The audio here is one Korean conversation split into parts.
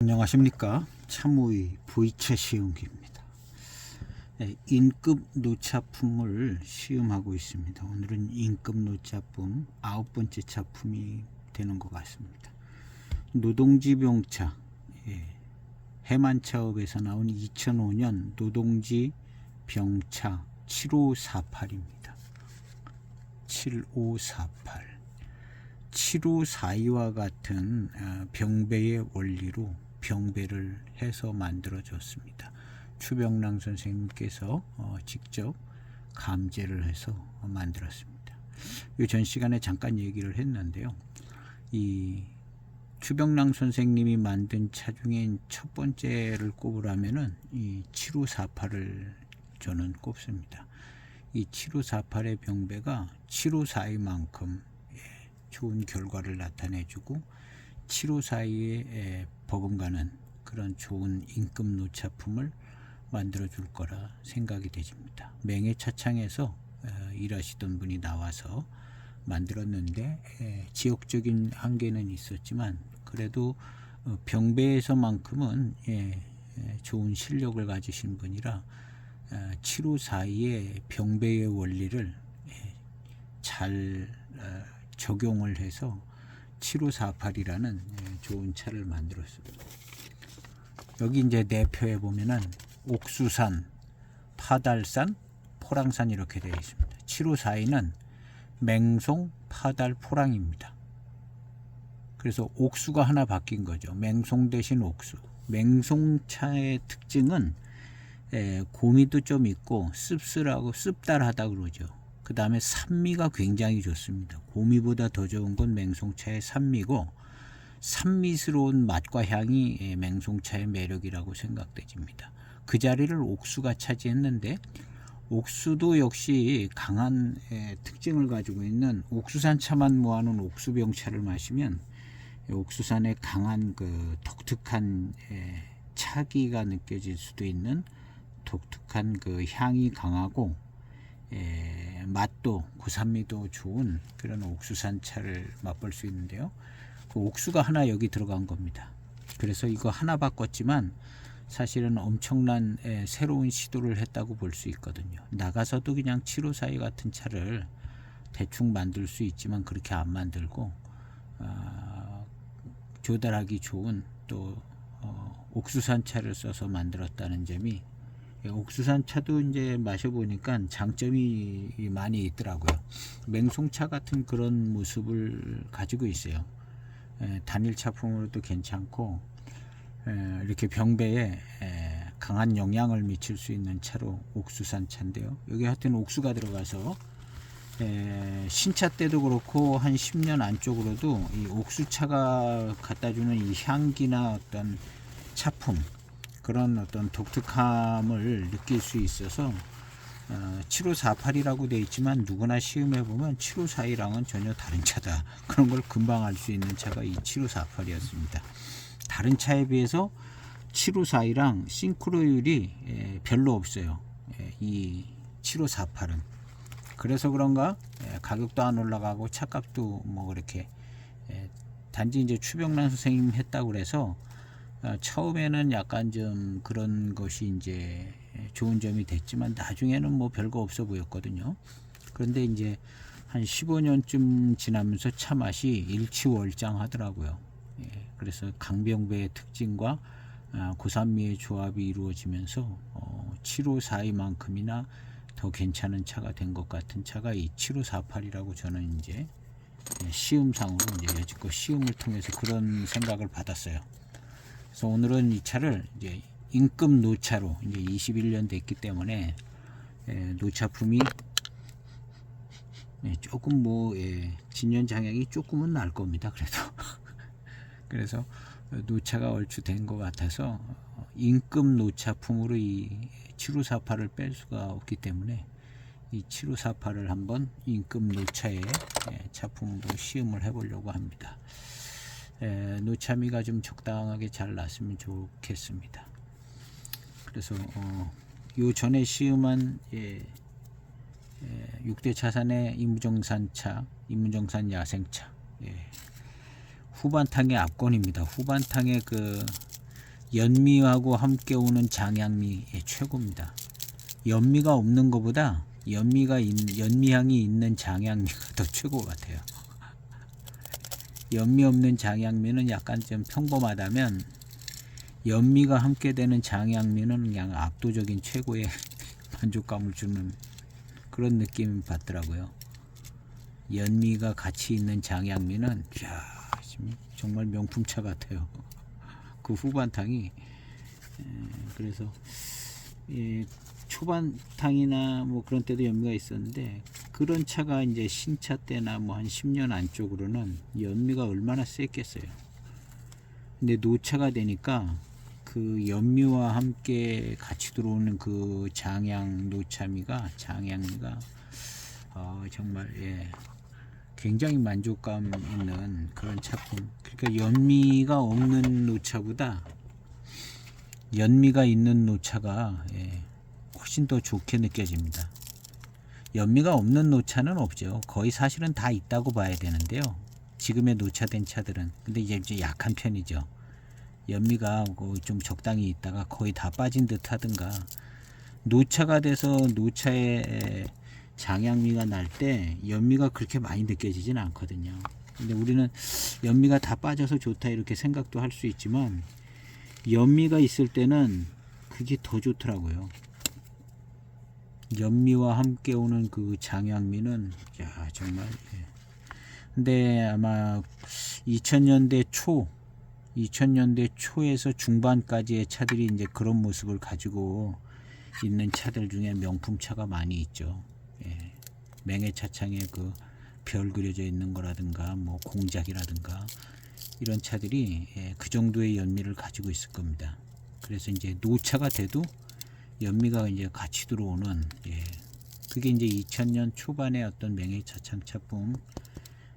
안녕하십니까. 참의 V차 시음기입니다. 인급 노차품을 시음하고 있습니다. 오늘은 인급 노차품 9번째 차품이 되는 것 같습니다. 노동지병차, 해만차업에서 나온 2005년 노동지병차 7548입니다. 7548. 7542와 같은 병배의 원리로 병배를 해서 만들어졌습니다. 추병랑 선생님께서 직접 감제를 해서 만들었습니다. 전 시간에 잠깐 얘기를 했는데요. 이 추병랑 선생님이 만든 차 중에 첫 번째를 꼽으라면은 이 7548을 저는 꼽습니다. 이 7548의 병배가 7542만큼 좋은 결과를 나타내주고 7542에 버금가는 그런 좋은 임금 노차품을 만들어줄 거라 생각이 되집니다. 맹해차창에서 일하시던 분이 나와서 만들었는데 지역적인 한계는 있었지만 그래도 병배에서만큼은 좋은 실력을 가지신 분이라 7542의 병배의 원리를 잘 적용을 해서 7548이라는 좋은 차를 만들었습니다. 여기 이제 내표에 보면은 옥수산, 파달산, 포랑산 이렇게 되어 있습니다. 7542는 맹송, 파달, 포랑입니다. 그래서 옥수가 하나 바뀐 거죠. 맹송 대신 옥수. 맹송차의 특징은 고미도 좀 있고 씁쓸하고 씁달하다 그러죠. 그 다음에 산미가 굉장히 좋습니다. 고미보다 더 좋은 건 맹송차의 산미고 산미스러운 맛과 향이 맹송차의 매력이라고 생각되집니다. 그 자리를 옥수가 차지했는데 옥수도 역시 강한 특징을 가지고 있는 옥수산 차만 모아놓은 옥수병차를 마시면 옥수산의 강한 그 독특한 차기가 느껴질 수도 있는 독특한 그 향이 강하고 맛도 고산미도 좋은 그런 옥수산 차를 맛볼 수 있는데요. 그 옥수가 하나 여기 들어간 겁니다. 그래서 이거 하나 바꿨지만 사실은 엄청난 새로운 시도를 했다고 볼 수 있거든요. 나가서도 그냥 7542 같은 차를 대충 만들 수 있지만 그렇게 안 만들고 조달하기 좋은 또 옥수산 차를 써서 만들었다는 점이 옥수산 차도 이제 마셔보니까 장점이 많이 있더라고요. 맹송차 같은 그런 모습을 가지고 있어요. 단일 차품으로도 괜찮고 이렇게 병배에 강한 영향을 미칠 수 있는 차로 옥수산 차인데요. 여기 하여튼 옥수가 들어가서 신차 때도 그렇고 한 10년 안쪽으로도 이 옥수차가 갖다주는 이 향기나 어떤 차품 그런 어떤 독특함을 느낄 수 있어서 7548이라고 되어 있지만 누구나 시음해 보면 7542랑은 전혀 다른 차다. 그런 걸 금방 알 수 있는 차가 이 7548이었습니다. 다른 차에 비해서 7542랑 싱크로율이 별로 없어요. 이 7548은. 그래서 그런가 가격도 안 올라가고 차값도 뭐 그렇게 단지 이제 추병란 선생님 했다고 그래서 처음에는 약간 좀 그런 것이 이제 좋은 점이 됐지만 나중에는 뭐 별거 없어 보였거든요. 그런데 이제 한 15년쯤 지나면서 차 맛이 일치월장하더라고요. 그래서 강병배의 특징과 고산미의 조합이 이루어지면서 7542만큼이나 더 괜찮은 차가 된 것 같은 차가 이 7548이라고 저는 이제 시음상으로 이제 여지껏 시음을 통해서 그런 생각을 받았어요. 그래서 오늘은 이 차를 이제 인급 노차로 이제 21년 됐기 때문에 노차품이 조금 뭐 진연 장향이 조금은 날 겁니다. 그래서 노차가 얼추 된 것 같아서 인급 노차품으로 이 7548을 뺄 수가 없기 때문에 이 7548을 한번 인급 노차의 차품으로 시음을 해보려고 합니다. 노차미가 좀 적당하게 잘 났으면 좋겠습니다. 그래서 요 전에 시음한 6대 차산의 임무정산 차, 임무정산 야생차 후반탕의 압권입니다. 후반탕의 그 연미하고 함께 오는 장향미 최고입니다. 연미가 없는 것보다 연미향이 있는 장향미가 더 최고 같아요. 연미 없는 장향미는 약간 좀 평범하다면 연미가 함께 되는 장향미는 그냥 압도적인 최고의 만족감을 주는 그런 느낌을 받더라고요. 연미가 같이 있는 장향미는 정말 명품차 같아요. 그 후반탕이 그래서 초반탕이나 뭐 그런 때도 연미가 있었는데 그런 차가 이제 신차 때나 뭐 한 10년 안쪽으로는 연미가 얼마나 셌겠어요. 근데 노차가 되니까 그 연미와 함께 같이 들어오는 그 장향미가 정말 굉장히 만족감 있는 그런 차품. 그러니까 연미가 없는 노차보다 연미가 있는 노차가 훨씬 더 좋게 느껴집니다. 연미가 없는 노차는 없죠. 거의 사실은 다 있다고 봐야 되는데요. 지금의 노차된 차들은. 근데 이제 약한 편이죠. 연미가 좀 적당히 있다가 거의 다 빠진 듯 하든가, 노차가 돼서 노차에 장향미가 날 때 연미가 그렇게 많이 느껴지진 않거든요. 근데 우리는 연미가 다 빠져서 좋다 이렇게 생각도 할 수 있지만 연미가 있을 때는 그게 더 좋더라고요. 연미와 함께 오는 그 장향미는 정말. 근데 아마 2000년대 초에서 중반까지의 차들이 이제 그런 모습을 가지고 있는 차들 중에 명품차가 많이 있죠. 맹해 차창에 그 별 그려져 있는 거라든가 뭐 공작이라든가 이런 차들이 그 정도의 연미를 가지고 있을 겁니다. 그래서 이제 노차가 돼도 연미가 이제 같이 들어오는, 그게 이제 2000년 초반의 어떤 맹해 차창 차품,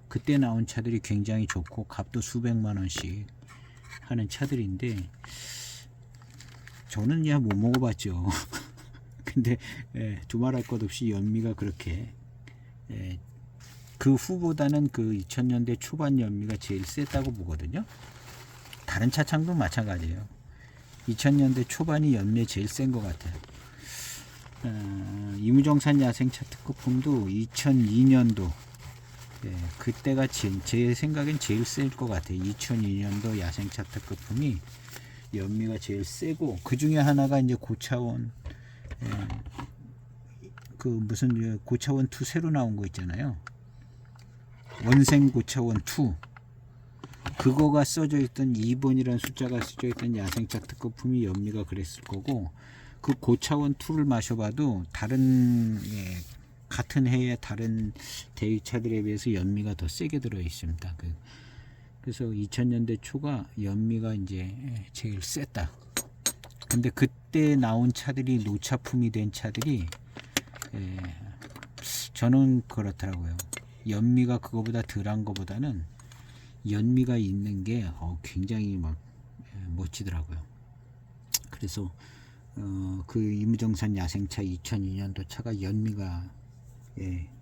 그때 나온 차들이 굉장히 좋고 값도 수백만 원씩 하는 차들인데 저는 못 먹어봤죠. 근데 두말할 것 없이 연미가 그렇게, 그 후보다는 그 2000년대 초반 연미가 제일 셌다고 보거든요. 다른 차창도 마찬가지예요. 2000년대 초반이 연미에 제일 센 것 같아요. 이무정산 야생차 특급품도 2002년도, 그때가 제 생각엔 제일 셀 것 같아요. 2002년도 야생차 특급품이 연미가 제일 세고, 그 중에 하나가 이제 고차원, 그 무슨 고차원 2 새로 나온 거 있잖아요. 원생 고차원 2, 그거가 써져 있던 2번이라는 숫자가 써져 있던 야생차 특급품이 연미가 그랬을 거고, 그 고차원 2를 마셔봐도 다른, 같은 해의 다른 대유차들에 비해서 연미가 더 세게 들어 있습니다. 그래서 2000년대 초가 연미가 이제 제일 셌다. 근데 그때 나온 차들이 노차품이 된 차들이, 저는 그렇더라고요. 연미가 그거보다 덜한 거보다는 연미가 있는 게 굉장히 막 멋지더라고요. 그래서 그 이무정산 야생차 2002년도 차가 연미가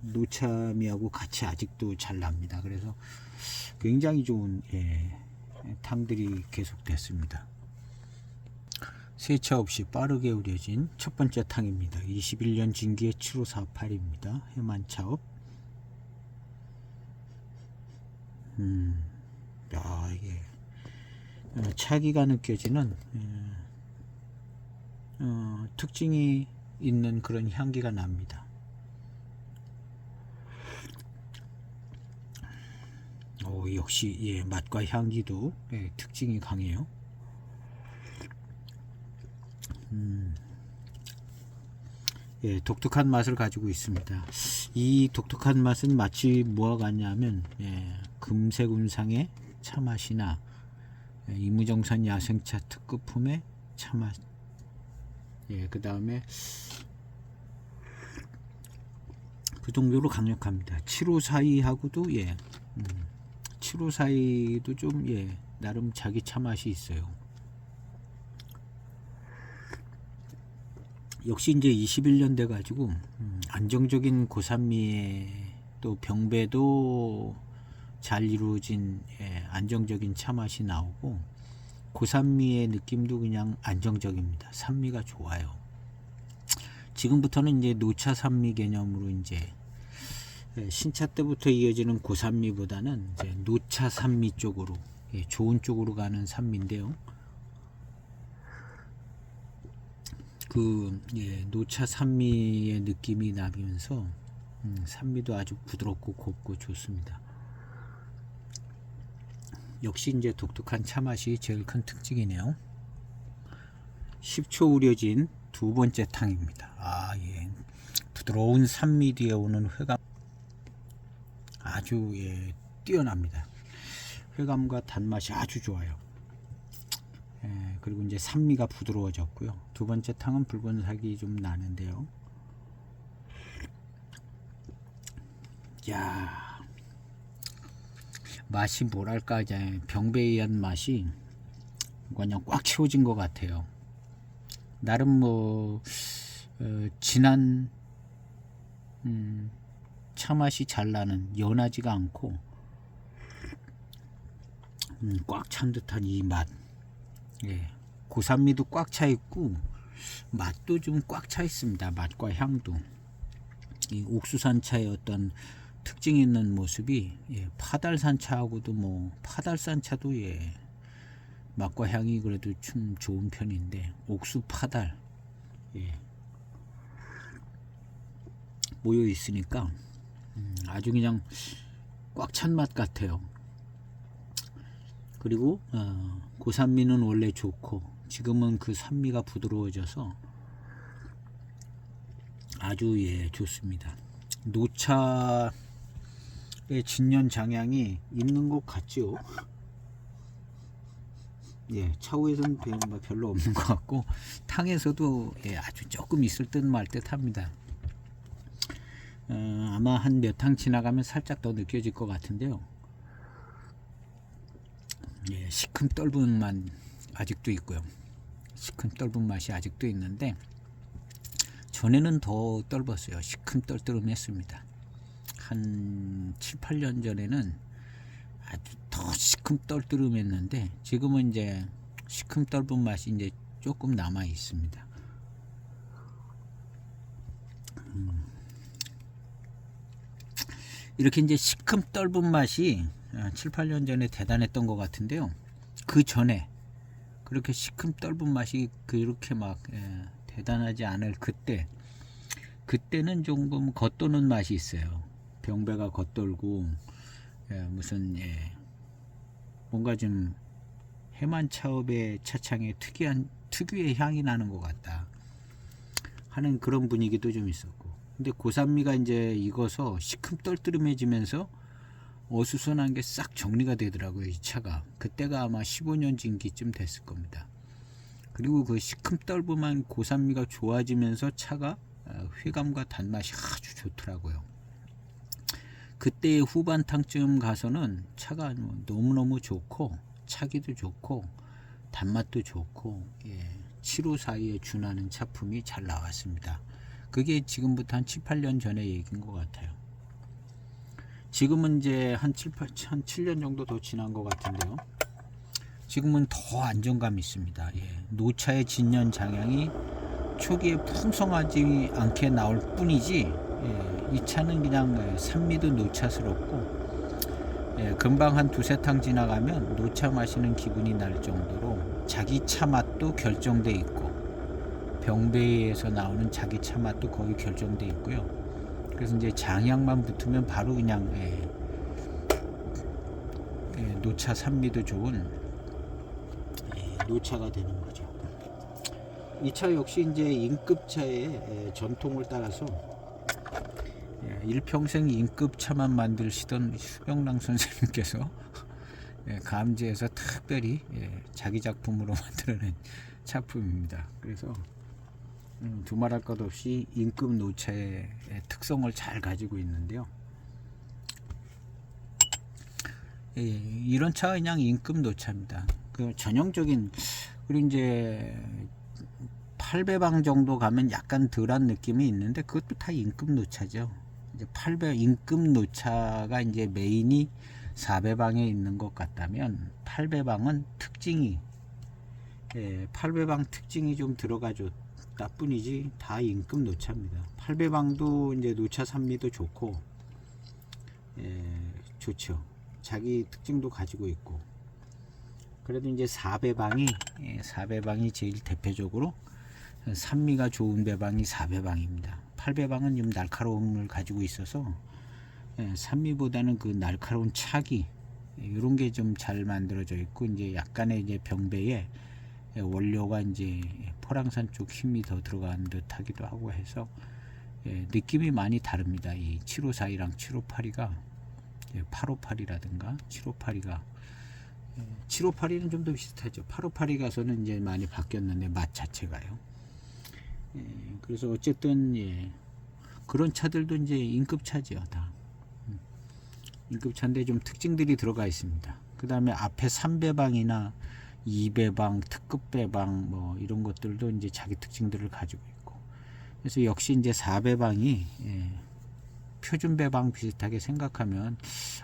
노차미하고 같이 아직도 잘 납니다. 그래서 굉장히 좋은 탕들이 계속됐습니다. 세차 없이 빠르게 우려진 첫 번째 탕입니다. 21년 진기의 7548입니다. 해만차업. 이게 차기가 느껴지는, 특징이 있는 그런 향기가 납니다. 역시 맛과 향기도 특징이 강해요. 독특한 맛을 가지고 있습니다. 이 독특한 맛은 마치 뭐와 같냐면, 금세군상의 차맛이나 이무정산 야생차 특급품의 차맛, 그 다음에 그 정도로 강력합니다. 7542하고도 7542도 좀 나름 자기 차맛이 있어요. 역시 이제 21년 돼 가지고 안정적인 고산미에 또 병배도 잘 이루어진 안정적인 차맛이 나오고, 고산미의 느낌도 그냥 안정적입니다. 산미가 좋아요. 지금부터는 이제 노차 산미 개념으로 이제 신차 때부터 이어지는 고산미보다는 이제 노차 산미 쪽으로 좋은 쪽으로 가는 산미인데요. 노차 산미의 느낌이 나면서 산미도 아주 부드럽고 곱고 좋습니다. 역시 이제 독특한 차 맛이 제일 큰 특징이네요. 10초 우려진 두 번째 탕입니다. 부드러운 산미 뒤에 오는 회감 아주 뛰어납니다. 회감과 단맛이 아주 좋아요. 그리고 이제 산미가 부드러워졌고요. 두 번째 탕은 붉은색이 좀 나는데요. 야, 맛이 뭐랄까, 이제 병배에 의한 맛이 그냥 꽉 채워진 것 같아요. 나름 진한 차 맛이 잘 나는, 연하지가 않고 꽉 찬 듯한 이 맛. 고산미도 꽉 차 있고 맛도 좀 꽉 차 있습니다. 맛과 향도. 이 옥수산 차의 어떤 특징 있는 모습이 파달산 차하고도 파달산 차도 맛과 향이 그래도 좀 좋은 편인데 옥수 파달 모여 있으니까 아주 그냥 꽉 찬 맛 같아요. 그리고 고산미는 원래 좋고 지금은 그 산미가 부드러워져서 아주 좋습니다. 노차의 진년 장향이 있는 것 같죠. 차후에서는 별로 없는 것 같고 탕에서도 아주 조금 있을 듯 말 듯 합니다. 아마 한 몇 탕 지나가면 살짝 더 느껴질 것 같은데요. 시큼 떫은 맛 아직도 있고요. 시큼 떫은 맛이 아직도 있는데 전에는 더 떫었어요. 시큼 떫떫했습니다. 한 7, 8년 전에는 아주 더 시큼 떫떫했는데 지금은 이제 시큼 떫은 맛이 이제 조금 남아 있습니다. 이렇게 이제 시큼 떫은 맛이 7, 8년 전에 대단했던 것 같은데요. 그 전에 그렇게 시큼 떫은 맛이 그렇게 막 대단하지 않을 그때는 조금 겉도는 맛이 있어요. 병배가 겉돌고 무슨 뭔가 좀 해만 차업의 차창에 특유의 향이 나는 것 같다 하는 그런 분위기도 좀 있었고, 근데 고산미가 이제 익어서 시큼 떫떫해지면서 어수선한 게 싹 정리가 되더라고요. 이 차가 그때가 아마 15년 진기쯤 됐을 겁니다. 그리고 그 시큼 떫은 고산미가 좋아지면서 차가 회감과 단맛이 아주 좋더라고요. 그때의 후반탕쯤 가서는 차가 너무너무 좋고 차기도 좋고 단맛도 좋고 7호 사이에 준하는 차품이 잘 나왔습니다. 그게 지금부터 한 7, 8년 전의 얘기인 것 같아요. 지금은 이제 한 7년 정도 더 지난 것 같은데요. 지금은 더 안정감이 있습니다. 노차의 진년 장향이 초기에 풍성하지 않게 나올 뿐이지 이 차는 그냥 산미도 노차스럽고 금방 한 두세 탕 지나가면 노차 마시는 기분이 날 정도로 자기 차 맛도 결정돼 있고 병배에서 나오는 자기 차 맛도 거의 결정돼 있고요. 그래서 이제 장향만 붙으면 바로 그냥 노차 산미도 좋은 노차가 되는 거죠. 이 차 역시 이제 인급차의 전통을 따라서 일평생 인급차만 만드시던 수병랑 선생님께서 감지해서 특별히 자기 작품으로 만들어낸 차품입니다. 그래서 두말할 것 없이 인급 노차의 특성을 잘 가지고 있는데요. 이런 차가 그냥 인급 노차입니다. 그 전형적인, 그리고 이제 8배방 정도 가면 약간 덜한 느낌이 있는데 그것도 다 인급 노차죠. 이제 8배 인급 노차가 이제 메인이 4배방에 있는 것 같다면 8배방은 특징이 팔배방 특징이 좀 들어가줬다 뿐이지 다 인급 노차입니다. 팔배방도 이제 노차 산미도 좋고 좋죠. 자기 특징도 가지고 있고. 그래도 이제 4배방이 제일 대표적으로 산미가 좋은 배방이 4배방입니다. 8배방은 좀 날카로움을 가지고 있어서 산미보다는 그 날카로운 차기 이런 게 좀 잘 만들어져 있고, 이제 약간의 이제 병배에 원료가 이제 포랑산 쪽 힘이 더 들어간 듯하기도 하고 해서 느낌이 많이 다릅니다. 이 7542랑 7582가 858이라든가 7582가 7582는 좀 더 비슷하죠. 8582 가서는 이제 많이 바뀌었는데 맛 자체가요. 그래서 어쨌든 그런 차들도 이제 인급 차지요. 다 인급 차인데 좀 특징들이 들어가 있습니다. 그 다음에 앞에 3배방이나 2배방, 특급 배방 뭐 이런 것들도 이제 자기 특징들을 가지고 있고, 그래서 역시 이제 4배방이 표준 배방 비슷하게 생각하면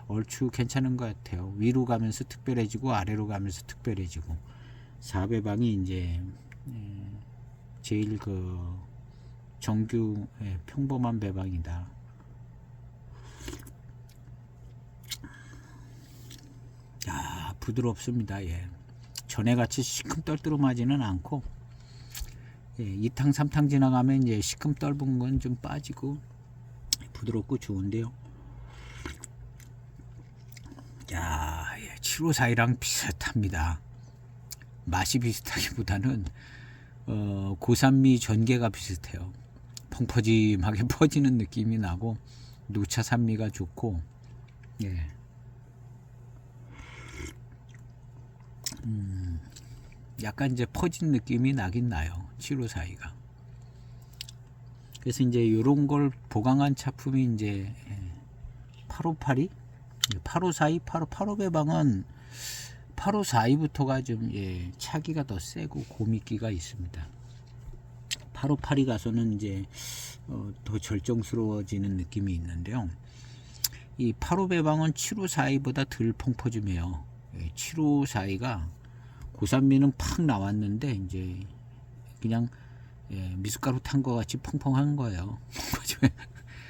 얼추 괜찮은 것 같아요. 위로 가면서 특별해지고 아래로 가면서 특별해지고, 4배방이 이제 제일 그 정규 평범한 배방이다. 야, 부드럽습니다. 전에같이 시큼떨뜨름하지는 않고 2탕 3탕 지나가면 이제 시큼떨분 건 좀 빠지고 부드럽고 좋은데요. 야, 7542랑 비슷합니다. 맛이 비슷하기보다는 고산미 전개가 비슷해요. 펑퍼짐하게 퍼지는 느낌이 나고 노차 산미가 좋고, 약간 이제 퍼진 느낌이 나긴 나요. 7542가. 그래서 이제 이런 걸 보강한 차품이 이제 8582, 8542, 85배방은 8542부터가 좀 차기가 더 세고 고미기가 있습니다. 8582 가서는 이제 더 절정스러워지는 느낌이 있는데요. 이 85배방은 7542보다 덜 펑퍼짐해요. 7542가 고산미는 팍 나왔는데 이제 그냥 미숫가루 탄 거 같이 펑펑한 거예요.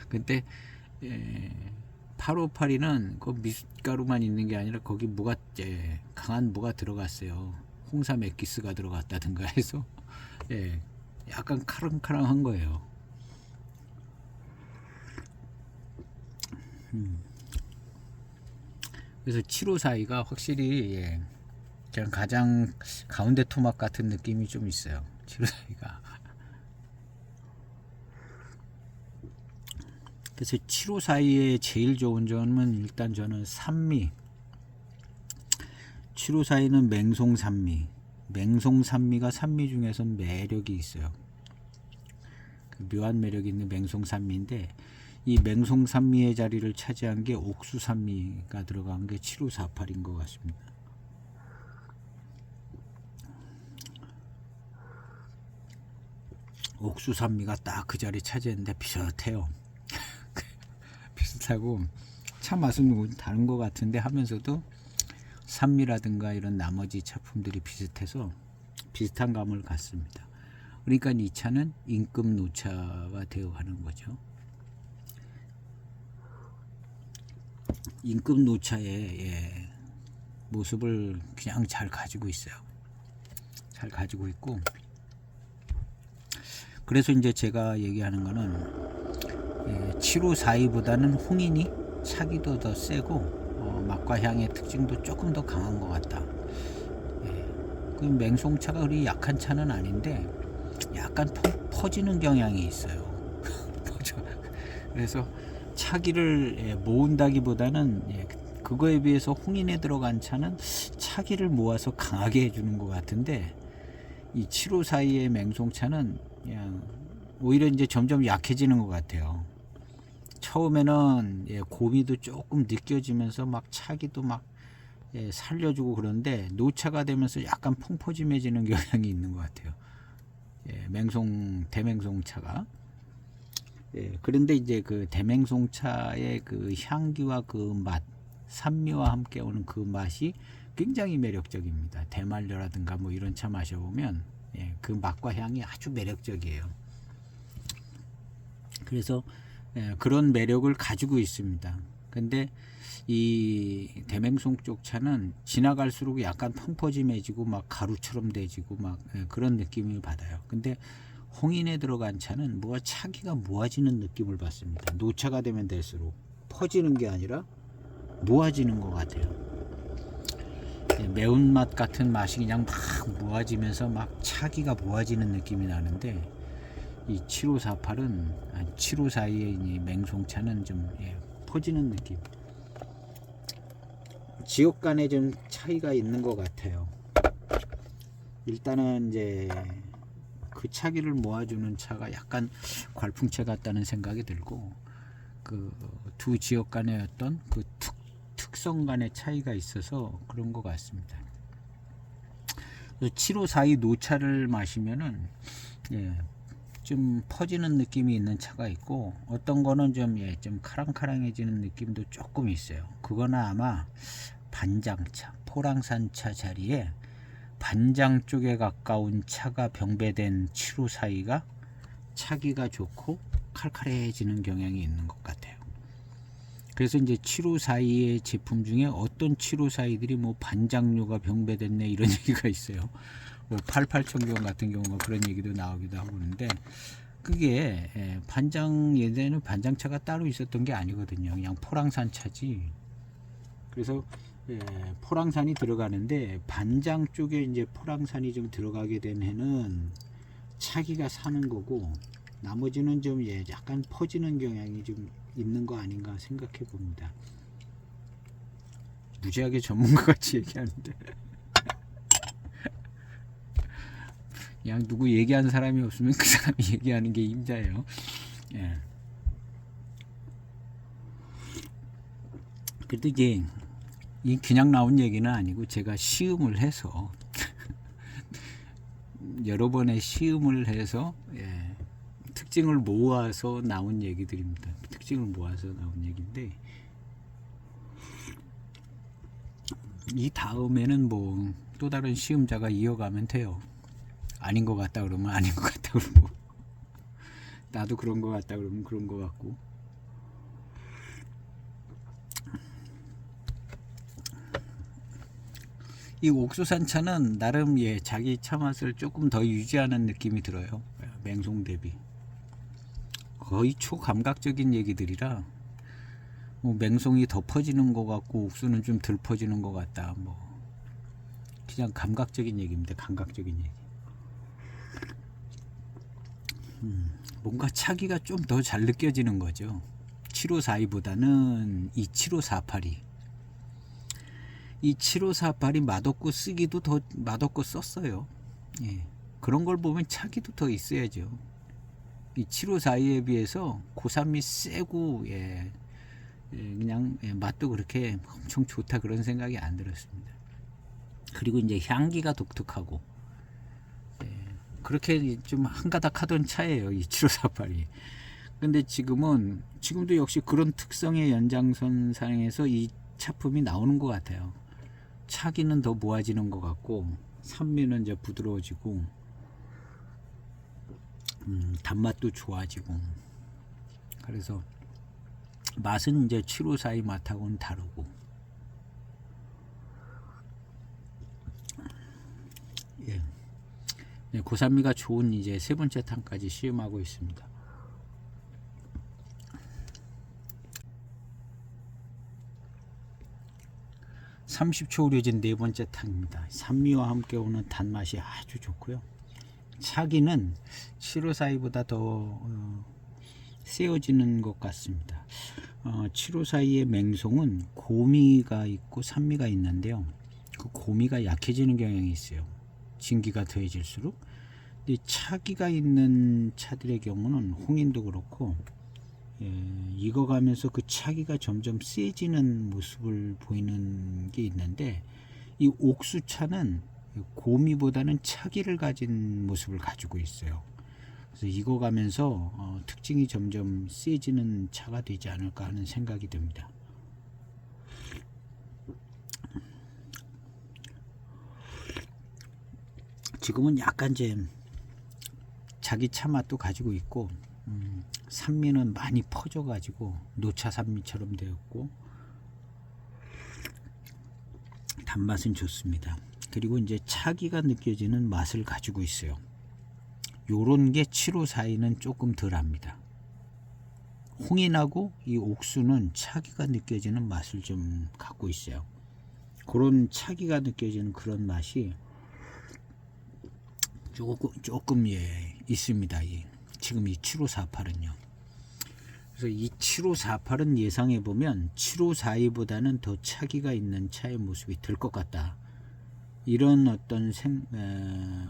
근데 8582는 그 미숫가루만 있는 게 아니라 거기 무가 강한 무가 들어갔어요. 홍삼 액기스가 들어갔다든가 해서 약간 카랑카랑한 거예요. 그래서 7542가 확실히 그냥 가장 가운데 토막 같은 느낌이 좀 있어요. 7542가. 그래서 7542의 제일 좋은 점은 일단 저는 산미. 7542는 맹송산미. 맹송산미가 산미 중에서는 매력이 있어요. 그 묘한 매력이 있는 맹송산미인데, 이 맹송산미의 자리를 차지한 게 옥수산미가 들어간 게 7548인 것 같습니다. 옥수산미가 딱 그 자리 차지했는데 비슷해요. 비슷하고 차 맛은 다른 것 같은데 하면서도 산미라든가 이런 나머지 차품들이 비슷해서 비슷한 감을 갖습니다. 그러니까 이 차는 인급 노차가 되어가는 거죠. 인급 노차의 모습을 그냥 잘 가지고 있어요. 잘 가지고 있고, 그래서 이제 제가 얘기하는 거는 7542보다는 홍인이 차기도 더 세고 맛과 향의 특징도 조금 더 강한 것 같다. 그 맹송차가 그리 약한 차는 아닌데 약간 퍼지는 경향이 있어요. 그래서 차기를 모은다기보다는 그거에 비해서 홍인에 들어간 차는 차기를 모아서 강하게 해주는 것 같은데, 이 7542의 맹송차는 그냥 오히려 이제 점점 약해지는 것 같아요. 처음에는 고미도 조금 느껴지면서 막 차기도 막 살려주고 그런데 노차가 되면서 약간 펑퍼짐해지는 경향이 있는 것 같아요. 대맹송차가. 그런데 이제 그 대맹송차의 그 향기와 그 맛, 산미와 함께 오는 그 맛이 굉장히 매력적입니다. 대만료라든가 뭐 이런 차 마셔보면 그 맛과 향이 아주 매력적이에요. 그래서 그런 매력을 가지고 있습니다. 근데 이 대맹송 쪽 차는 지나갈수록 약간 펑퍼짐해지고 막 가루처럼 돼지고 막 그런 느낌을 받아요. 근데 홍인에 들어간 차는 뭐가 차기가 모아지는 느낌을 받습니다. 노차가 되면 될수록 퍼지는 게 아니라 모아지는 것 같아요. 매운맛 같은 맛이 그냥 막 모아지면서 막 차기가 모아지는 느낌이 나는데 이 7548은 7542의 맹송차는 좀 퍼지는 느낌. 지역 간에 좀 차이가 있는 것 같아요. 일단은 이제 그 차기를 모아주는 차가 약간 괄풍차 같다는 생각이 들고 그 두 지역 간의 어떤 그 특성 간의 차이가 있어서 그런 것 같습니다. 7542 노차를 마시면은 좀 퍼지는 느낌이 있는 차가 있고 어떤 거는 좀 카랑카랑해지는 느낌도 조금 있어요. 그거는 아마 반장차, 포랑산차 자리에 반장 쪽에 가까운 차가 병배된 7542가 차기가 좋고 칼칼해지는 경향이 있는 것 같아요. 그래서 이제 7542의 제품 중에 어떤 7542들이 뭐 반장료가 병배됐네 이런 얘기가 있어요. 뭐 88청경 같은 경우가 그런 얘기도 나오기도 하고 그러는데 그게 예전에는 반장차가 따로 있었던 게 아니거든요. 그냥 포랑산 차지. 그래서 포랑산이 들어가는데 반장 쪽에 이제 포랑산이 좀 들어가게 된 해는 차기가 사는 거고 나머지는 좀 약간 퍼지는 경향이 좀 있는 거 아닌가 생각해 봅니다. 무지하게 전문가 같이 얘기하는데 그냥 누구 얘기하는 사람이 없으면 그 사람이 얘기하는 게 임자예요. 그래도 이제 이 그냥 나온 얘기는 아니고 제가 시음을 해서 여러 번의 시음을 해서 특징을 모아서 나온 얘기들입니다. 특징을 모아서 나온 얘기인데 이 다음에는 뭐 또 다른 시음자가 이어가면 돼요. 아닌 것 같다 그러면 아닌 것 같다 그러고 나도 그런 것 같다 그러면 그런 것 같고 이 옥수산 차는 나름 자기 차 맛을 조금 더 유지하는 느낌이 들어요. 맹송 대비 거의 초감각적인 얘기들이라 뭐 맹송이 더 퍼지는 것 같고 옥수는 좀 덜 퍼지는 것 같다 뭐 그냥 감각적인 얘기입니다. 감각적인 얘기. 뭔가 차기가 좀 더 잘 느껴지는 거죠. 7542보다는 이 7548이 이 7548이 맛없고 쓰기도 더 맛없고 썼어요. 그런 걸 보면 차기도 더 있어야죠. 이 7542에 비해서 고산미 세고 그냥 맛도 그렇게 엄청 좋다 그런 생각이 안 들었습니다. 그리고 이제 향기가 독특하고 그렇게 좀 한가닥 하던 차예요. 이 7548이. 근데 지금도 역시 그런 특성의 연장선상에서 이 차품이 나오는 것 같아요. 차기는 더 모아지는 것 같고 산미는 이제 부드러워지고 단맛도 좋아지고 그래서 맛은 이제 7542 맛하고는 다르고 고산미가 좋은 이제 세 번째 탄까지 시음하고 있습니다. (30초) 우려진 네 번째 탄입니다. 산미와 함께 오는 단맛이 아주 좋고요. 차기는 7542보다 더 세어지는 것 같습니다. 7542의 맹송은 고미가 있고 산미가 있는데요. 그 고미가 약해지는 경향이 있어요. 진기가 더해질수록. 근데 차기가 있는 차들의 경우는 홍인도 그렇고 익어가면서 그 차기가 점점 세지는 모습을 보이는 게 있는데 이 옥수차는 고미보다는 차기를 가진 모습을 가지고 있어요. 그래서 익어가면서 특징이 점점 세지는 차가 되지 않을까 하는 생각이 듭니다. 지금은 약간 이제 자기 차 맛도 가지고 있고 산미는 많이 퍼져 가지고 노차 산미처럼 되었고 단맛은 좋습니다. 그리고 이제 차기가 느껴지는 맛을 가지고 있어요. 요런 게 7542는 조금 덜합니다. 홍인하고 이 옥수는 차기가 느껴지는 맛을 좀 갖고 있어요. 그런 차기가 느껴지는 그런 맛이 조금 예 있습니다. 지금 이 7548은요. 그래서 이 7548은 예상해 보면 7542보다는 더 차기가 있는 차의 모습이 될 것 같다. 이런 어떤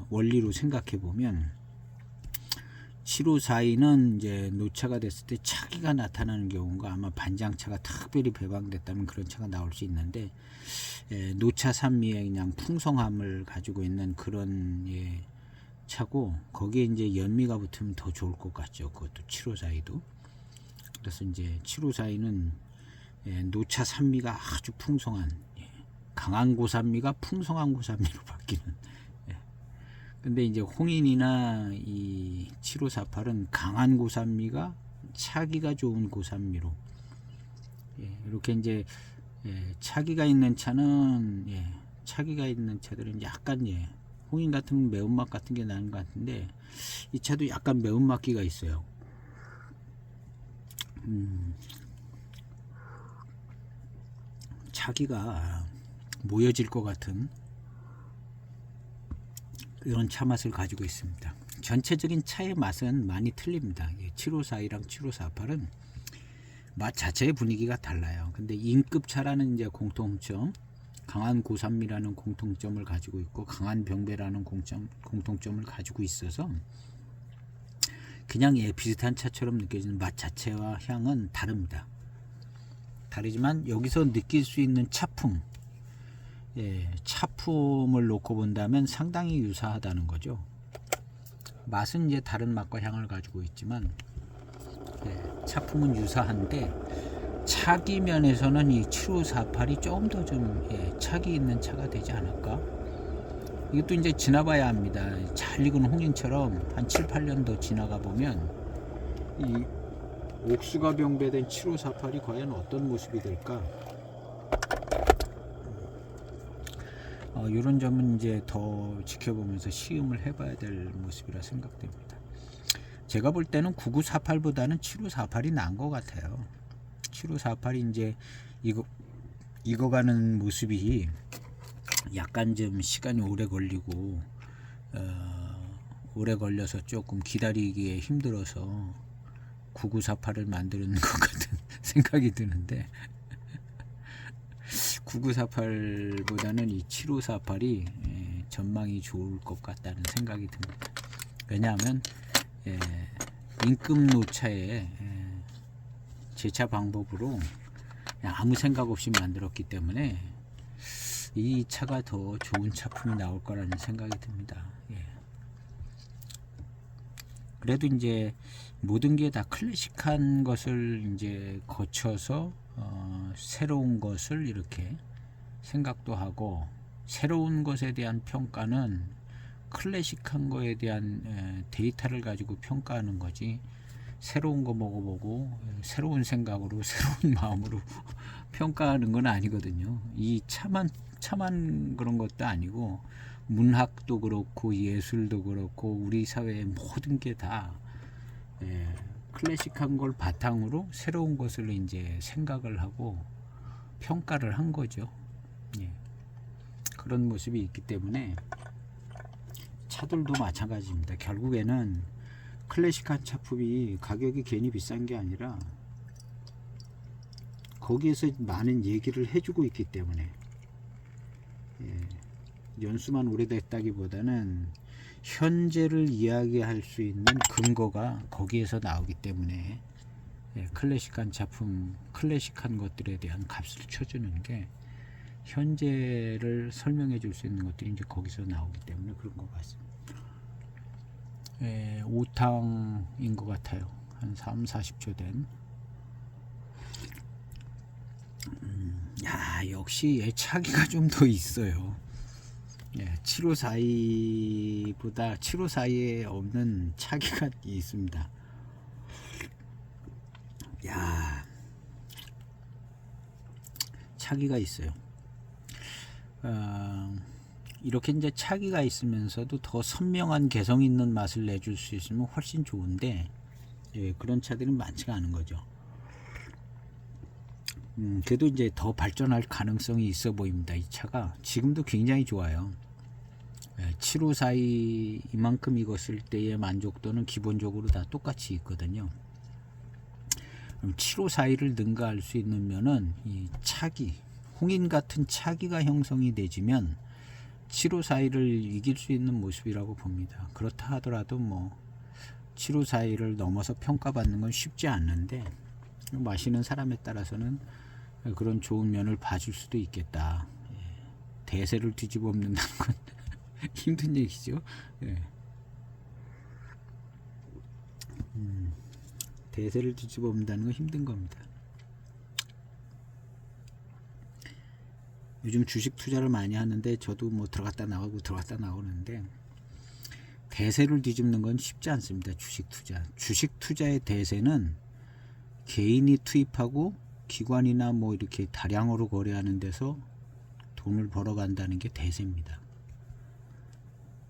원리로 생각해 보면 7542는 이제 노차가 됐을 때 차기가 나타나는 경우가 아마 반장차가 특별히 배방됐다면 그런 차가 나올 수 있는데 노차 산미의 그냥 풍성함을 가지고 있는 그런 차고 거기에 이제 연미가 붙으면 더 좋을 것 같죠. 그것도 7542도. 그래서 이제 7542는 노차 산미가 아주 풍성한 강한 고산미가 풍성한 고산미로 바뀌는. 근데 이제 홍인이나 이 7548은 강한 고산미가 차기가 좋은 고산미로 이렇게 이제 차기가 있는 차는 차기가 있는 차들은 약간 홍인 같은 매운맛 같은 게 나는 것 같은데 이 차도 약간 매운맛기가 있어요. 차기가 모여질 것 같은 이런 차 맛을 가지고 있습니다. 전체적인 차의 맛은 많이 틀립니다. 7542랑 7548은 맛 자체의 분위기가 달라요. 근데 인급 차라는 이제 공통점, 강한 고산미라는 공통점을 가지고 있고 강한 병배라는 공통점을 가지고 있어서 그냥 비슷한 차처럼 느껴지는 맛 자체와 향은 다릅니다. 다르지만 여기서 느낄 수 있는 차품, 차품을 놓고 본다면 상당히 유사하다는 거죠. 맛은 이제 다른 맛과 향을 가지고 있지만 차품은 유사한데 차기 면에서는 이 7548이 조금 더 좀 차기 있는 차가 되지 않을까. 이것도 이제 지나봐야 합니다. 잘 익은 홍인처럼 한 7, 8년 더 지나가 보면 이 옥수가 병배된 7548이 과연 어떤 모습이 될까. 이런 점은 이제 더 지켜보면서 시음을 해봐야 될 모습이라 생각됩니다. 제가 볼 때는 9948보다는 7548이 나은 것 같아요. 7548이 이제 익어가는 모습이 약간 좀 시간이 오래 걸리고 오래 걸려서 조금 기다리기에 힘들어서 9948을 만드는 것 같은 생각이 드는데 9948보다는 이 7548이 전망이 좋을 것 같다는 생각이 듭니다. 왜냐하면 임금 노차에 제차 방법으로 아무 생각 없이 만들었기 때문에 이 차가 더 좋은 차품이 나올 거라는 생각이 듭니다. 그래도 이제 모든 게 다 클래식한 것을 이제 거쳐서 새로운 것을 이렇게 생각도 하고 새로운 것에 대한 평가는 클래식한 거에 대한 데이터를 가지고 평가하는 거지 새로운 거 먹어보고 새로운 생각으로 새로운 마음으로 평가하는 건 아니거든요. 이 차만 그런 것도 아니고 문학도 그렇고 예술도 그렇고 우리 사회의 모든 게 다 클래식한 걸 바탕으로 새로운 것을 이제 생각을 하고 평가를 한 거죠. 그런 모습이 있기 때문에 차들도 마찬가지입니다. 결국에는 클래식한 차품이 가격이 괜히 비싼 게 아니라 거기에서 많은 얘기를 해주고 있기 때문에 연수만 오래됐다기보다는 현재를 이야기할 수 있는 근거가 거기에서 나오기 때문에 클래식한 작품, 클래식한 것들에 대한 값을 쳐주는 게 현재를 설명해 줄 수 있는 것들이 이제 거기서 나오기 때문에 그런 것 같습니다. 5탕인 것 같아요. 한 3, 40초 된. 역시 차기가 좀 더 있어요. 754보다 754에 없는 차기가 있습니다. 야, 차기가 있어요. 이렇게 이제 차기가 있으면서도 더 선명한 개성 있는 맛을 내줄 수 있으면 훨씬 좋은데, 예, 그런 차들은 많지가 않은 거죠. 그래도 이제 더 발전할 가능성이 있어 보입니다. 이 차가 지금도 굉장히 좋아요. 7542 이만큼 익었을 때의 만족도는 기본적으로 다 똑같이 있거든요. 7542를 능가할 수 있는 면은 이 차기, 홍인 같은 차기가 형성이 되지면 7542를 이길 수 있는 모습이라고 봅니다. 그렇다 하더라도 뭐 7542를 넘어서 평가받는 건 쉽지 않는데, 마시는 사람에 따라서는 그런 좋은 면을 봐줄 수도 있겠다. 대세를 뒤집어 엎는다는 건 힘든 얘기죠. 예. 대세를 뒤집어 엎는다는 건 힘든 겁니다. 요즘 주식 투자를 많이 하는데 저도 뭐 들어갔다 나오고 들어갔다 나오는데, 대세를 뒤집는 건 쉽지 않습니다. 주식 투자의 대세는 개인이 투입하고 기관이나 뭐 이렇게 다량으로 거래하는 데서 돈을 벌어간다는 게 대세입니다.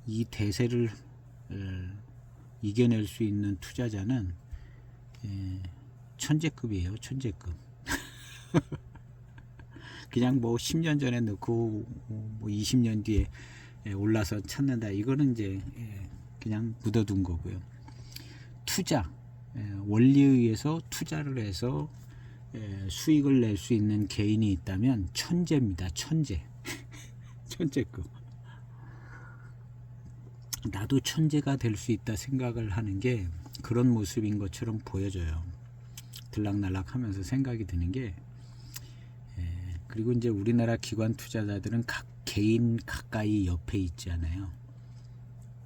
이 대세를 이겨낼 수 있는 투자자는 천재급이에요. 천재급. 그냥 뭐 10년 전에 넣고 뭐 20년 뒤에 올라서 찾는다, 이거는 이제 그냥 묻어둔 거고요. 투자, 원리에 의해서 투자를 해서 수익을 낼 수 있는 개인이 있다면 천재입니다. 천재. 천재급. 나도 천재가 될 수 있다 생각을 하는 게 그런 모습인 것처럼 보여져요. 들락날락 하면서 생각이 드는 게, 그리고 이제 우리나라 기관 투자자들은 각 개인 가까이 옆에 있잖아요.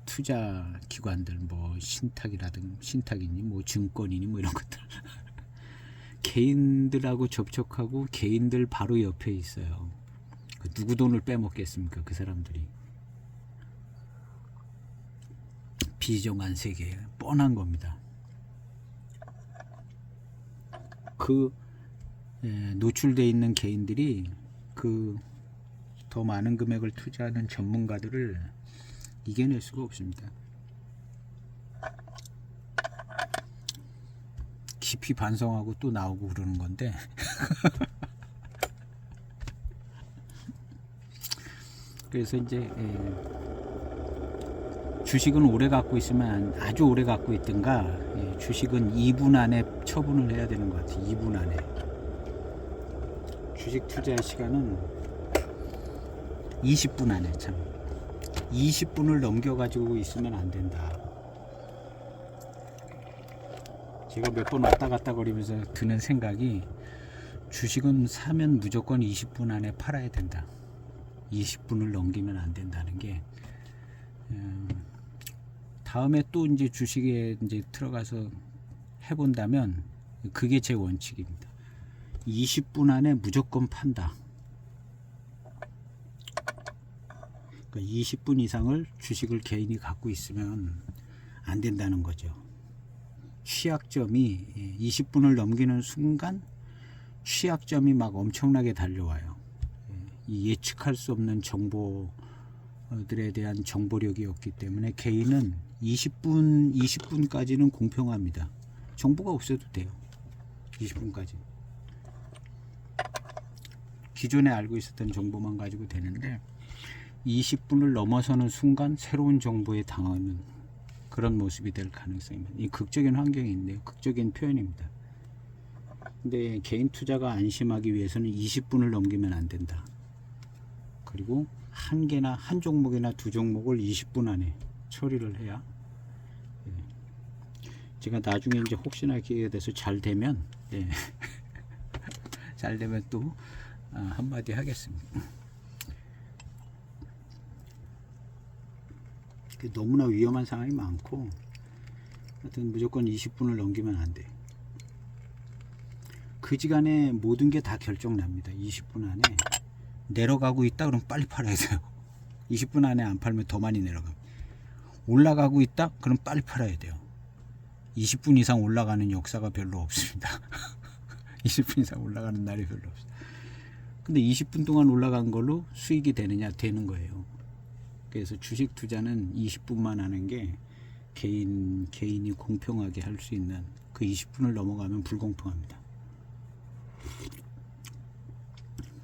투자 기관들, 뭐 신탁이니 뭐 증권이니 뭐 이런 것들 개인들하고 접촉하고 개인들 바로 옆에 있어요. 누구 돈을 빼먹겠습니까? 그 사람들이. 비정한 세계, 뻔한 겁니다. 그 노출돼 있는 개인들이 그 더 많은 금액을 투자하는 전문가들을 이겨낼 수가 없습니다. 깊이 반성하고 또 나오고 그러는 건데 그래서 이제 주식은 오래 갖고 있으면 아주 오래 갖고 있든가, 주식은 2분 안에 처분을 해야 되는 것 같아요. 2분 안에. 주식 투자의 시간은 20분 안에, 참 20분을 넘겨가지고 있으면 안 된다. 제가 몇 번 왔다 갔다 거리면서 드는 생각이, 주식은 사면 무조건 20분 안에 팔아야 된다. 20분을 넘기면 안 된다는 게, 다음에 또 이제 주식에 이제 들어가서 해본다면 그게 제 원칙입니다. 20분 안에 무조건 판다. 그러니까 20분 이상을 주식을 개인이 갖고 있으면 안 된다는 거죠. 취약점이 20분을 넘기는 순간 취약점이 막 엄청나게 달려와요. 이 예측할 수 없는 정보들에 대한 정보력이 없기 때문에 개인은 20분까지는 공평합니다. 정보가 없어도 돼요. 20분까지. 기존에 알고 있었던 정보만 가지고 되는데 20분을 넘어서는 순간 새로운 정보에 당하는 그런 모습이 될 가능성이 있습니다. 이 극적인 환경인데요. 극적인 표현입니다. 근데 개인 투자가 안심하기 위해서는 20분을 넘기면 안 된다. 그리고 한 개나 한 종목이나 두 종목을 20분 안에 처리를 해야, 제가 나중에 이제 혹시나 기회가 돼서 잘 되면 잘 되면 또 한마디 하겠습니다. 너무나 위험한 상황이 많고, 하여튼 무조건 20분을 넘기면 안 돼. 그지간에 모든 게 다 결정납니다. 20분 안에 내려가고 있다 그러면 빨리 팔아야 돼요. 20분 안에 안 팔면 더 많이 내려가. 올라가고 있다? 그럼 빨리 팔아야 돼요. 20분 이상 올라가는 역사가 별로 없습니다. 20분 이상 올라가는 날이 별로 없어요. 근데 20분 동안 올라간 걸로 수익이 되느냐? 되는 거예요. 그래서 주식 투자는 20분만 하는 게 개인이 공평하게 할 수 있는, 그 20분을 넘어가면 불공평합니다.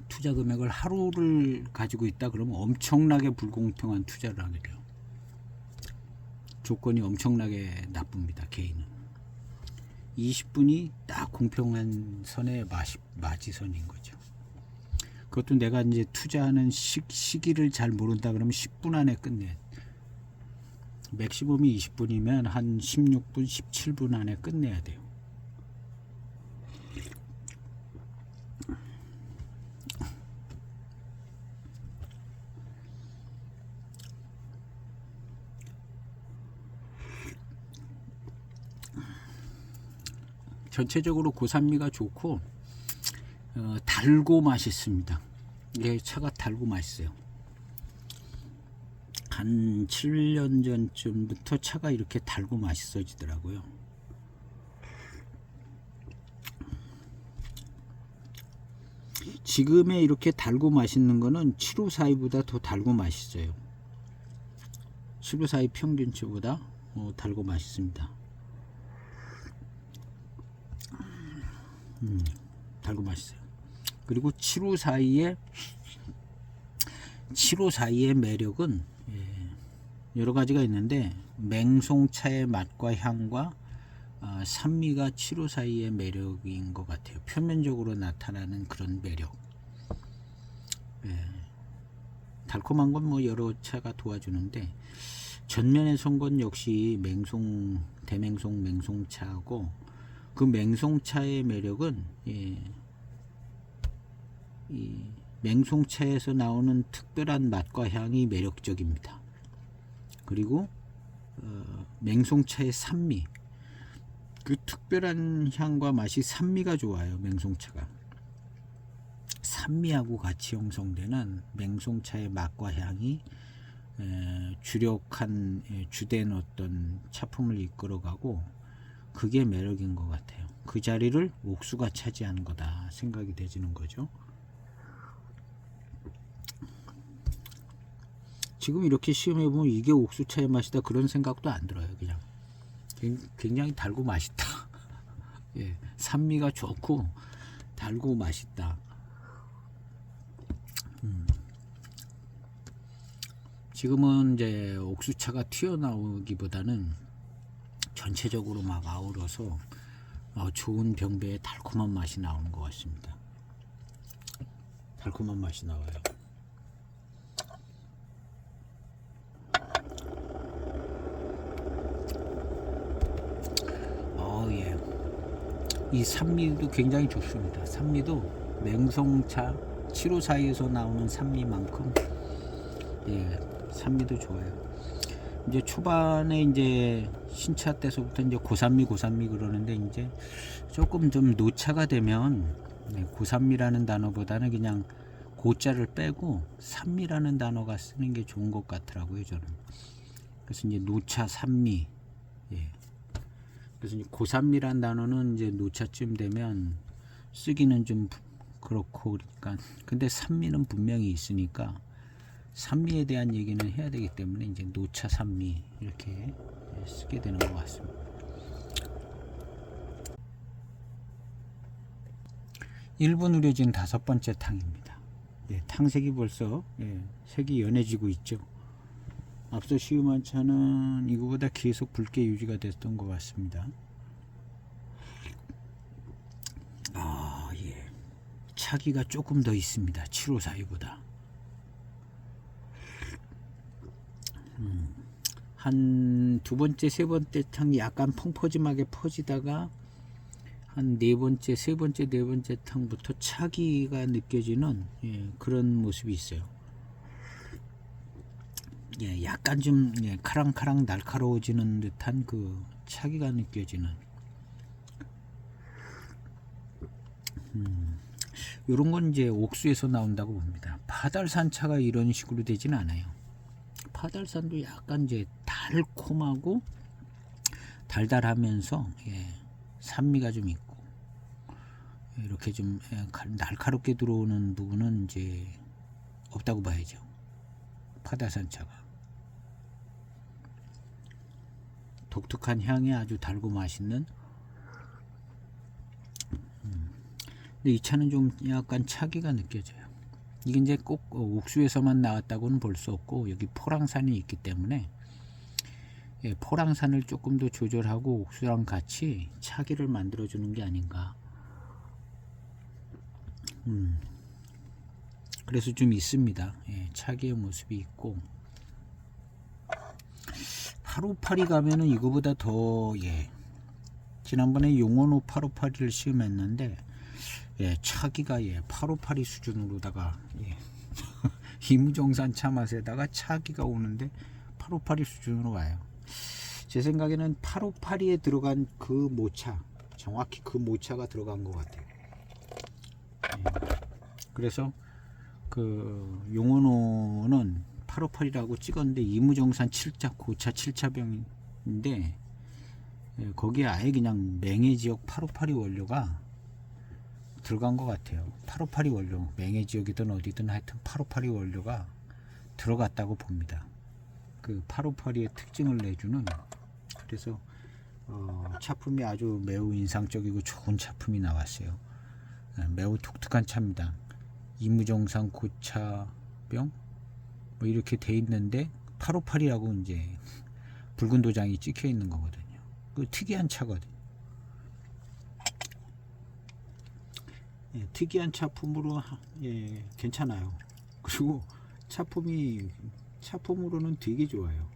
투자 금액을 하루를 가지고 있다 그러면 엄청나게 불공평한 투자를 하게 돼요. 조건이 엄청나게 나쁩니다. 개인은 20분이 딱 공평한 선의 마지선인 거죠. 그것도 내가 이제 투자하는 시기를 잘 모른다 그러면 10분 안에 끝내. 맥시멈이 20분이면 한 16분, 17분 안에 끝내야 돼요. 전체적으로 고산미가 좋고 달고 맛있습니다. 예, 차가 달고 맛있어요. 한 7년 전쯤부터 차가 이렇게 달고 맛있어지더라고요. 지금의 이렇게 달고 맛있는 거는 754보다 더 달고 맛있어요. 754 평균치보다 달고 맛있습니다. 달고 맛있어요. 그리고 754의 매력은 여러 가지가 있는데, 맹송차의 맛과 향과 산미가 754의 매력인 것 같아요. 표면적으로 나타나는 그런 매력. 달콤한 건 뭐 여러 차가 도와주는데, 전면에 선 건 역시 대맹송 맹송차고, 그 맹송차의 매력은 이 맹송차에서 나오는 특별한 맛과 향이 매력적입니다. 그리고 맹송차의 산미, 그 특별한 향과 맛이 산미가 좋아요. 맹송차가 산미하고 같이 형성되는 맹송차의 맛과 향이 주된 어떤 차품을 이끌어가고, 그게 매력인 것 같아요. 그 자리를 옥수가 차지하는 거다 생각이 되지는 거죠. 지금 이렇게 시험해보면 이게 옥수차의 맛이다 그런 생각도 안 들어요. 그냥 굉장히 달고 맛있다. 예, 산미가 좋고 달고 맛있다. 지금은 이제 옥수차가 튀어나오기보다는 전체적으로 막 아우러서 좋은 병배의 달콤한 맛이 나오는 것 같습니다. 달콤한 맛이 나와요. 예. 이 산미도 굉장히 좋습니다. 산미도 맹송차 754에서 나오는 산미만큼 산미도 좋아요. 이제 초반에 이제 신차 때서부터 이제 고산미 그러는데, 이제 조금 좀 노차가 되면 고산미라는 단어보다는 그냥 고자를 빼고 산미라는 단어가 쓰는 게 좋은 것 같더라고요, 저는. 그래서 이제 노차 산미. 그래서 이제 고산미라는 단어는 이제 노차쯤 되면 쓰기는 좀 그렇고, 그러니까 근데 산미는 분명히 있으니까 산미에 대한 얘기는 해야 되기 때문에 이제 노차 산미 이렇게 쓰게 되는 것 같습니다. 일본 의료진 5번째 탕입니다. 탕색이 벌써 색이 연해지고 있죠. 앞서 시음한 차는 이거보다 계속 붉게 유지가 됐던 것 같습니다. 차기가 조금 더 있습니다. 754보다. 한 두 번째, 세 번째 탕이 약간 펑퍼짐하게 퍼지다가 한 네 번째, 세 번째, 네 번째 탕부터 차기가 느껴지는 그런 모습이 있어요. 약간 좀 카랑카랑 날카로워지는 듯한 그 차기가 느껴지는 요런 건 이제 옥수에서 나온다고 봅니다. 파달산차가 이런 식으로 되진 않아요. 파달산도 약간 이제 달콤하고 달달하면서 산미가 좀 있고 이렇게 좀 날카롭게 들어오는 부분은 이제 없다고 봐야죠. 파달산 차가 독특한 향이 아주 달고 맛있는. 근데 이 차는 좀 약간 차기가 느껴져요. 이게 이제 꼭 옥수에서만 나왔다고는 볼 수 없고 여기 포랑산이 있기 때문에 포랑산을 조금 더 조절하고 옥수랑 같이 차기를 만들어 주는 게 아닌가. 그래서 좀 있습니다. 차기의 모습이 있고 858이 가면은 이거보다 더 지난번에 용원호 858을 시음했는데 차기가 858이 수준으로다가 이무정산 차 맛에다가 차기가 오는데 858이 수준으로 와요. 제 생각에는 858이에 들어간 그 모차, 정확히 그 모차가 들어간 것 같아요. 그래서 그 용원호는 858이라고 찍었는데 이무정산 7차 고차 7차병인데 거기에 아예 그냥 맹해지역 858이 원료가 들어간 것 같아요. 858이 원료, 맹해지역이든 어디든 하여튼 858이 원료가 들어갔다고 봅니다. 그 858의 특징을 내주는. 그래서 차품이 아주 매우 인상적이고 좋은 차품이 나왔어요. 매우 독특한 차입니다. 이무정산 고차병 뭐 이렇게 돼 있는데 858이라고 이제 붉은 도장이 찍혀 있는 거거든요. 그 특이한 차거든요. 특이한 차품으로 괜찮아요. 그리고 차품으로는 되게 좋아요.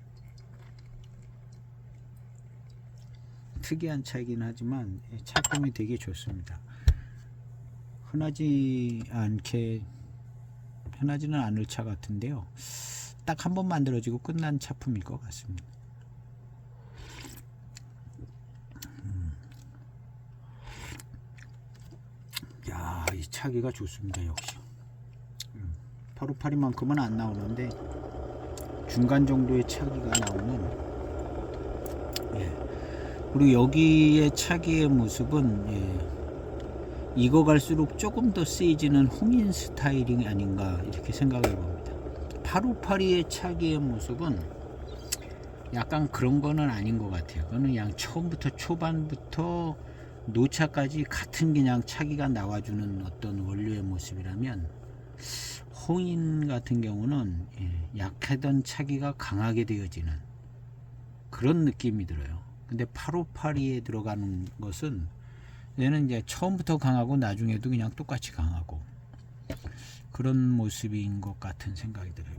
특이한 차이긴 하지만 차품이 되게 좋습니다. 흔하지는 않을 차 같은데요. 딱 한 번 만들어지고 끝난 차품일 것 같습니다. 야, 이 차기가 좋습니다. 역시 858이만큼은 안 나오는데 중간 정도의 차기가 나오는. 그리고 여기에 차기의 모습은 익어갈수록 조금 더 세지는 홍인 스타일이 아닌가 이렇게 생각해 봅니다. 858의 차기의 모습은 약간 그런 거는 아닌 것 같아요. 그거는 그냥 처음부터 초반부터 노차까지 같은 그냥 차기가 나와주는 어떤 원료의 모습이라면, 홍인 같은 경우는 약하던 차기가 강하게 되어지는 그런 느낌이 들어요. 근데 858에 들어가는 것은 얘는 이제 처음부터 강하고 나중에도 그냥 똑같이 강하고 그런 모습인 것 같은 생각이 들어요.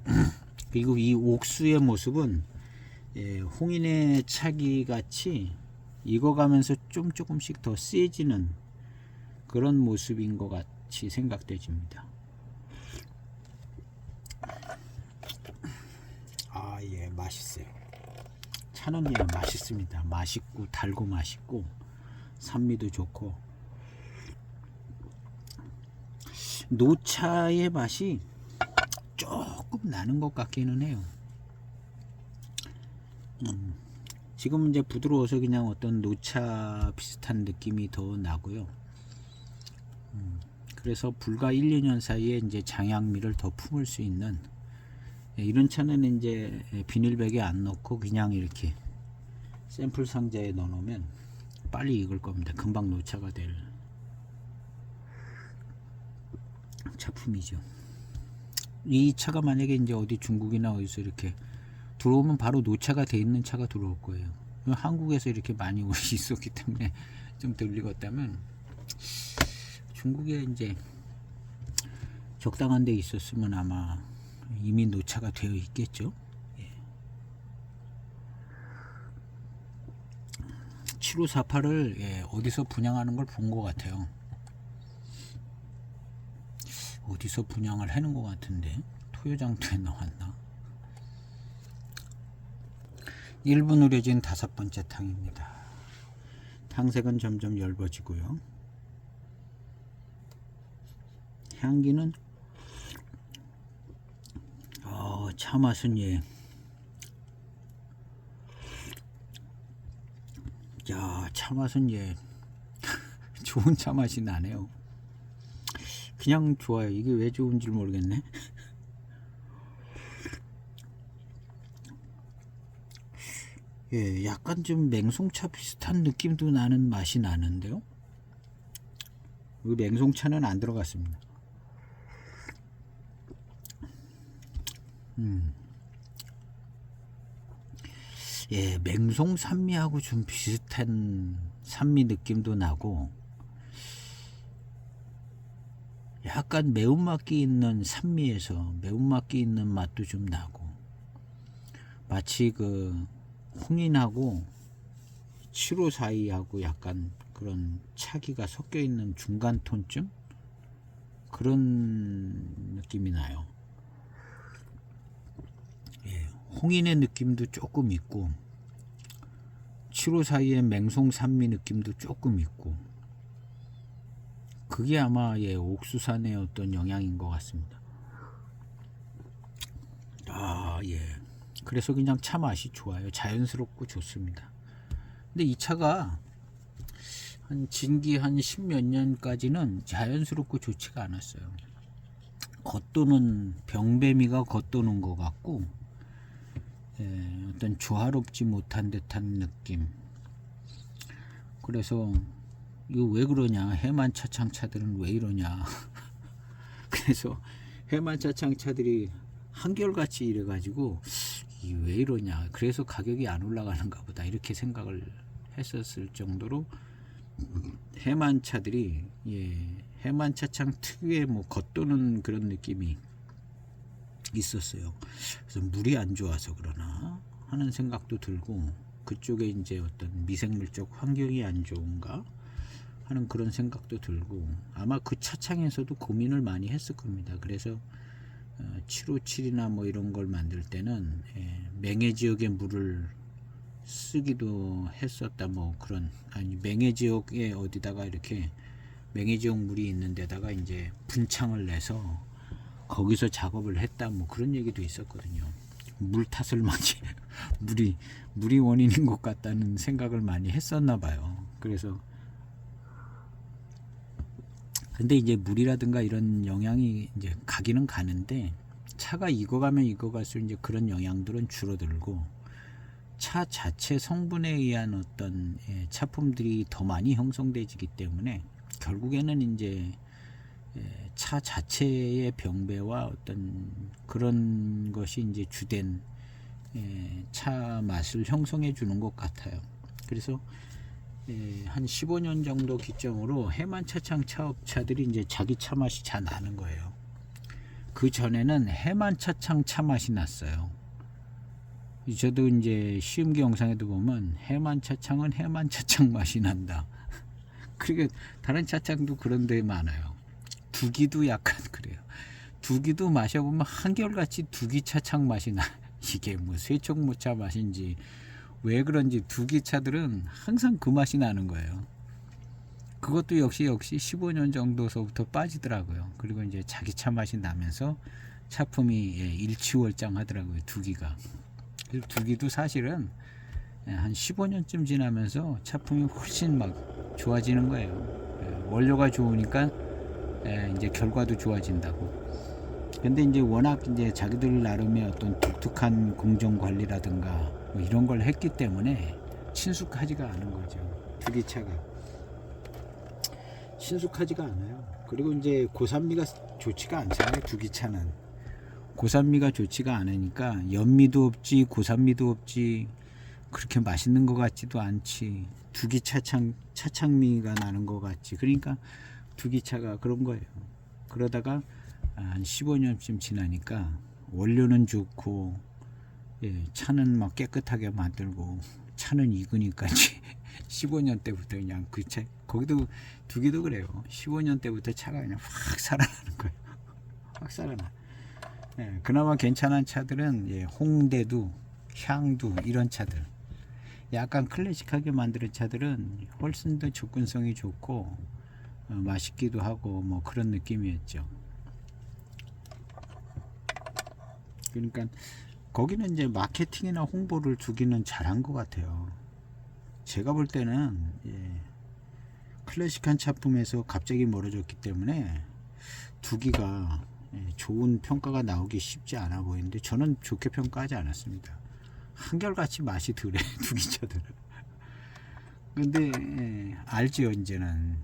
그리고 이 옥수의 모습은 홍인의 차기 같이 익어가면서 좀 조금씩 더 세지는 그런 모습인 것 같이 생각되집니다. 맛있어요. 차는 맛있습니다. 맛있고 달고 맛있고 산미도 좋고 노차의 맛이 조금 나는 것 같기는 해요. 지금 이제 부드러워서 그냥 어떤 노차 비슷한 느낌이 더 나고요. 그래서 불과 1, 2년 사이에 이제 장양미를 더 품을 수 있는 이런 차는 이제 비닐백에 안 넣고 그냥 이렇게 샘플 상자에 넣어 놓으면 빨리 익을 겁니다. 금방 노차가 될 차품이죠. 이 차가 만약에 이제 어디 중국이나 어디서 이렇게 들어오면 바로 노차가 돼 있는 차가 들어올 거예요. 한국에서 이렇게 많이 있었기 때문에 좀 덜 익었다면 중국에 이제 적당한 데 있었으면 아마 이미 노차가 되어 있겠죠. 7548을 어디서 분양하는 걸 본 것 같아요. 어디서 분양을 하는 것 같은데 토요장터에 나왔나. 1분 우려진 5번째 탕입니다. 탕색은 점점 엷어지고요. 향기는 차 맛은 야, 차 맛은 좋은 차 맛이 나네요. 그냥 좋아요. 이게 왜 좋은지 모르겠네. 예, 약간 좀 맹송차 비슷한 느낌도 나는 맛이 나는데요. 이 맹송차는 안 들어갔습니다. 예, 맹송 산미하고 좀 비슷한 산미 느낌도 나고, 약간 매운맛기 있는 산미에서 매운맛기 있는 맛도 좀 나고, 마치 그 홍인하고 7호 사이하고 약간 그런 차기가 섞여 있는 중간 톤쯤 그런 느낌이 나요. 예, 홍인의 느낌도 조금 있고 7호 사이의 맹송 산미 느낌도 조금 있고, 그게 아마 옥수산의 어떤 영향인 것 같습니다. 그래서 그냥 차 맛이 좋아요. 자연스럽고 좋습니다. 근데 이 차가 한 진기 한 10몇 년까지는 자연스럽고 좋지가 않았어요. 겉도는 병배미가 겉도는 것 같고, 어떤 조화롭지 못한 듯한 느낌. 그래서 이거 왜 그러냐, 해만 차창차들은 왜 이러냐. 그래서 해만 차창차들이 한결같이 이래가지고 왜 이러냐, 그래서 가격이 안 올라가는가 보다 이렇게 생각을 했었을 정도로 해만 차들이 해만 차창 특유의 뭐 겉도는 그런 느낌이 있었어요. 그래서 물이 안 좋아서 그러나 하는 생각도 들고, 그쪽에 이제 어떤 미생물적 환경이 안 좋은가 하는 그런 생각도 들고, 아마 그 차창에서도 고민을 많이 했을 겁니다. 그래서 757이나 뭐 이런 걸 만들 때는 맹해 지역의 물을 쓰기도 했었다, 뭐 그런, 아니 맹해 지역에 어디다가 이렇게 맹해 지역 물이 있는 데다가 이제 분창을 내서 거기서 작업을 했다, 뭐 그런 얘기도 있었거든요. 물 탓을 많이 물이 원인인 것 같다는 생각을 많이 했었나 봐요. 그래서 근데 이제 물이라든가 이런 영향이 이제 가기는 가는데, 차가 익어가면 익어갈수록 이제 그런 영향들은 줄어들고, 차 자체 성분에 의한 어떤 차품들이 더 많이 형성되기 때문에 결국에는 이제 차 자체의 병배와 어떤 그런 것이 이제 주된 차 맛을 형성해 주는 것 같아요. 그래서 한 15년 정도 기점으로 해만 차창 차업차들이 이제 자기 차 맛이 잘 나는 거예요. 그 전에는 해만 차창 차 맛이 났어요. 저도 이제 시음기 영상에도 보면 해만 차창은 해만 차창 맛이 난다. 그러니까 다른 차창도 그런 데 많아요. 두기도 약간 그래요. 두기도 마셔보면 한결같이 두기 차창 맛이 나. 이게 뭐 쇠촉모차 맛인지 왜 그런지 두기 차들은 항상 그 맛이 나는 거예요. 그것도 역시 15년 정도서부터 빠지더라고요. 그리고 이제 자기 차 맛이 나면서 차품이 일치월장하더라고요. 두기가. 두기도 사실은 한 15년쯤 지나면서 차품이 훨씬 막 좋아지는 거예요. 원료가 좋으니까 이제 결과도 좋아진다고. 근데 이제 워낙 이제 자기들 나름의 어떤 독특한 공정 관리라든가 뭐 이런 걸 했기 때문에 친숙하지가 않은 거죠. 두기차가 친숙하지가 않아요. 그리고 이제 고산미가 좋지가 않잖아요. 두기차는 고산미가 좋지가 않으니까 연미도 없지 고산미도 없지 그렇게 맛있는 것 같지도 않지, 두기 차창미가 나는 것 같지. 그러니까 두기차가 그런 거예요. 그러다가 한 15년쯤 지나니까 원료는 좋고 차는 막 깨끗하게 만들고 차는 익으니까 15년 때부터 그냥 그 차, 거기도 두기도 그래요. 15년 때부터 차가 그냥 확 살아나는 거예요. 확 살아나. 그나마 괜찮은 차들은 홍대두, 향두 이런 차들, 약간 클래식하게 만드는 차들은 훨씬 더 접근성이 좋고 맛있기도 하고 뭐 그런 느낌이었죠. 그러니까 거기는 이제 마케팅이나 홍보를 두기는 잘한 것 같아요. 제가 볼 때는 클래식한 차품에서 갑자기 멀어졌기 때문에 두기가 좋은 평가가 나오기 쉽지 않아 보이는데 저는 좋게 평가하지 않았습니다. 한결같이 맛이 덜해 두기차들은. 근데 알지요, 이제는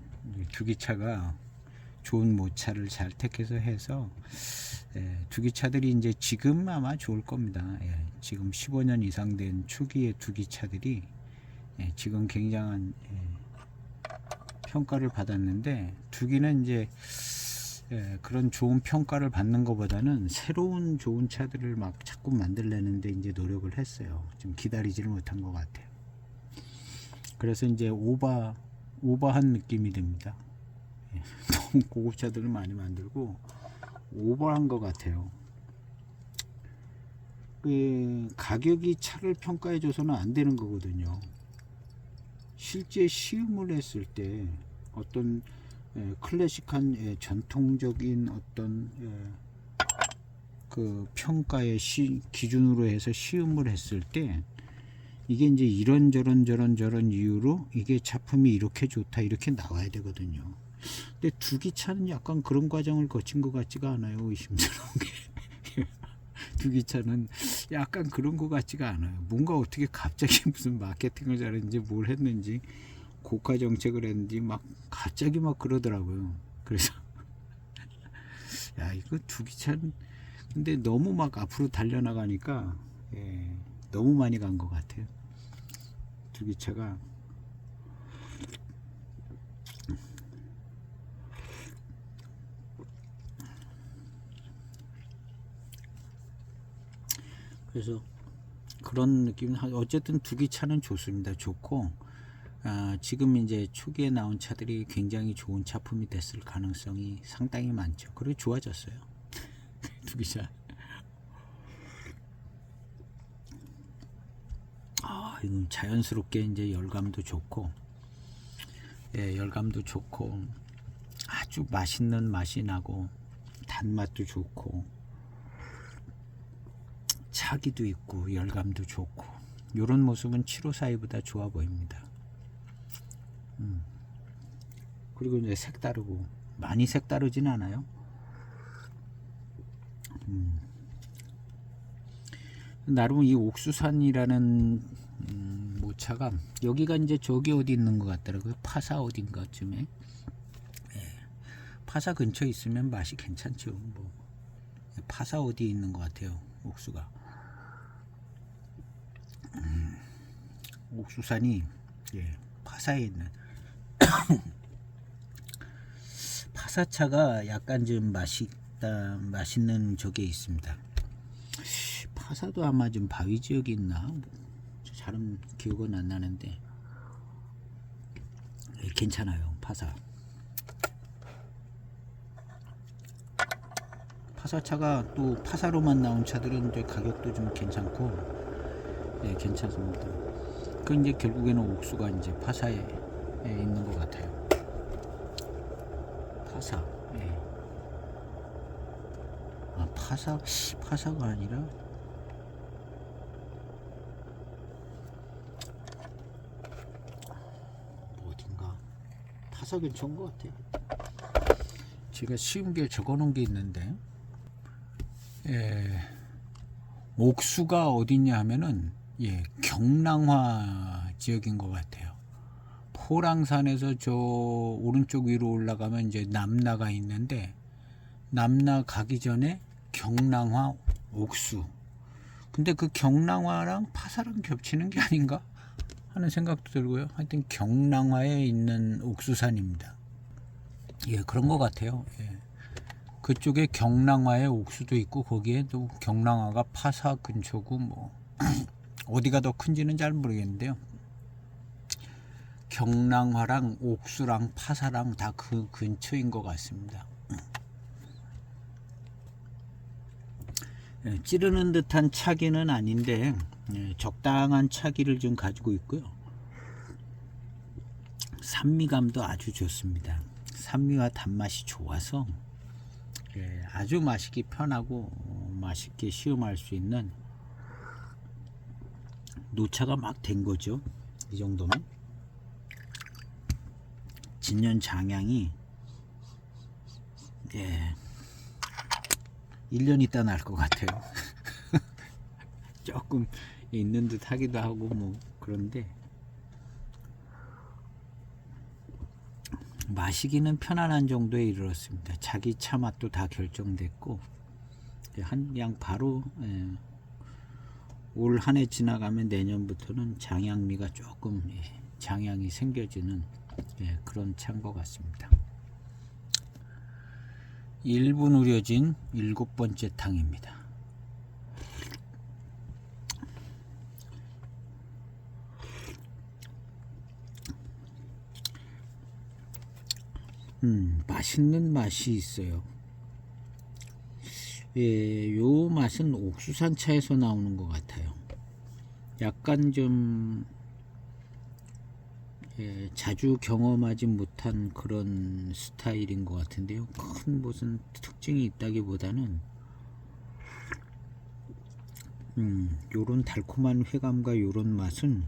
두기차가 좋은 모차를 잘 택해서 해서 두기차들이 이제 지금 아마 좋을 겁니다. 지금 15년 이상 된 초기의 두기차들이 지금 굉장한 평가를 받았는데, 두기는 이제 그런 좋은 평가를 받는 것보다는 새로운 좋은 차들을 막 자꾸 만들려는데 이제 노력을 했어요. 좀 기다리지를 못한 것 같아요. 그래서 이제 오버한 느낌이 듭니다. 너무 고급차들을 많이 만들고 오버한 것 같아요. 가격이 차를 평가해 줘서는 안 되는 거거든요. 실제 시음을 했을 때 어떤 클래식한 전통적인 어떤 그 평가의 기준으로 해서 시음을 했을 때 이게 이제 이런저런 이유로 이게 작품이 이렇게 좋다 이렇게 나와야 되거든요. 근데 두기차는 약간 그런 과정을 거친 것 같지가 않아요. 의심스러운 게. 두기차는 약간 그런 것 같지가 않아요. 뭔가 어떻게 갑자기 무슨 마케팅을 잘했는지 뭘 했는지 고가 정책을 했는지 막 갑자기 막 그러더라고요. 그래서 야, 이거 두기차는 근데 너무 막 앞으로 달려나가니까 너무 많이 간 것 같아요. 두기차가. 그래서 그런 느낌. 어쨌든 두기차는 좋습니다. 좋고 지금 이제 초기에 나온 차들이 굉장히 좋은 차품이 됐을 가능성이 상당히 많죠. 그리고 좋아졌어요. 두기차. 이건 자연스럽게 이제 열감도 좋고, 열감도 좋고, 아주 맛있는 맛이 나고, 단맛도 좋고, 차기도 있고, 열감도 좋고, 이런 모습은 754보다 좋아 보입니다. 그리고 이제 색다르고, 많이 색다르진 않아요. 나름 이 옥수산이라는 모차가 여기가 이제 저기 어디 있는 것 같더라고요. 파사 어딘가쯤에. 파사 근처에 있으면 맛이 괜찮죠. 뭐 파사 어디에 있는 것 같아요. 옥수가. 옥수산이 파사에 있는 파사차가 약간 좀 맛있는 저게 있습니다. 파사도 아마 좀 바위 지역이 있나? 잘은 기억은 안 나는데 괜찮아요. 파사차가 또 파사로만 나온 차들은 이제 가격도 좀 괜찮고 괜찮습니다. 그 이제 결국에는 옥수가 이제 파사에 있는 것 같아요. 파사. 파사가 아니라 어딘가 파사 근처인 것 같아요. 제가 쉬운 게 적어놓은 게 있는데, 옥수가 어디냐 하면은 경랑화 지역인 것 같아요. 포랑산에서 저 오른쪽 위로 올라가면 이제 남나가 있는데, 남나 가기 전에 경랑화 옥수. 근데 그 경랑화랑 파사랑 겹치는 게 아닌가 하는 생각도 들고요. 하여튼 경랑화에 있는 옥수산입니다. 그런 것 같아요. 그쪽에 경랑화에 옥수도 있고 거기에 또 경랑화가 파사 근처고 뭐 어디가 더 큰지는 잘 모르겠는데요. 경랑화랑 옥수랑 파사랑 다 그 근처인 것 같습니다. 찌르는 듯한 차기는 아닌데 적당한 차기를 좀 가지고 있고요. 산미감도 아주 좋습니다. 산미와 단맛이 좋아서 아주 마시기 편하고 맛있게 시음할 수 있는 노차가 막 된 거죠. 이 정도면. 진년 장향이 1년 있다 날 것 같아요. 조금 있는 듯 하기도 하고 뭐 그런데 마시기는 편안한 정도에 이르렀습니다. 자기 차 맛도 다 결정됐고 그냥 바로 올 한 해 지나가면 내년부터는 장향미가 조금 장향이 생겨지는 그런 차인 것 같습니다. 1분 우려진 7번째 탕입니다. 맛있는 맛이 있어요. 요 맛은 옥수산 차에서 나오는 것 같아요. 약간 좀 자주 경험하지 못한 그런 스타일인 것 같은데요. 큰 무슨 특징이 있다기보다는 요런 달콤한 회감과 요런 맛은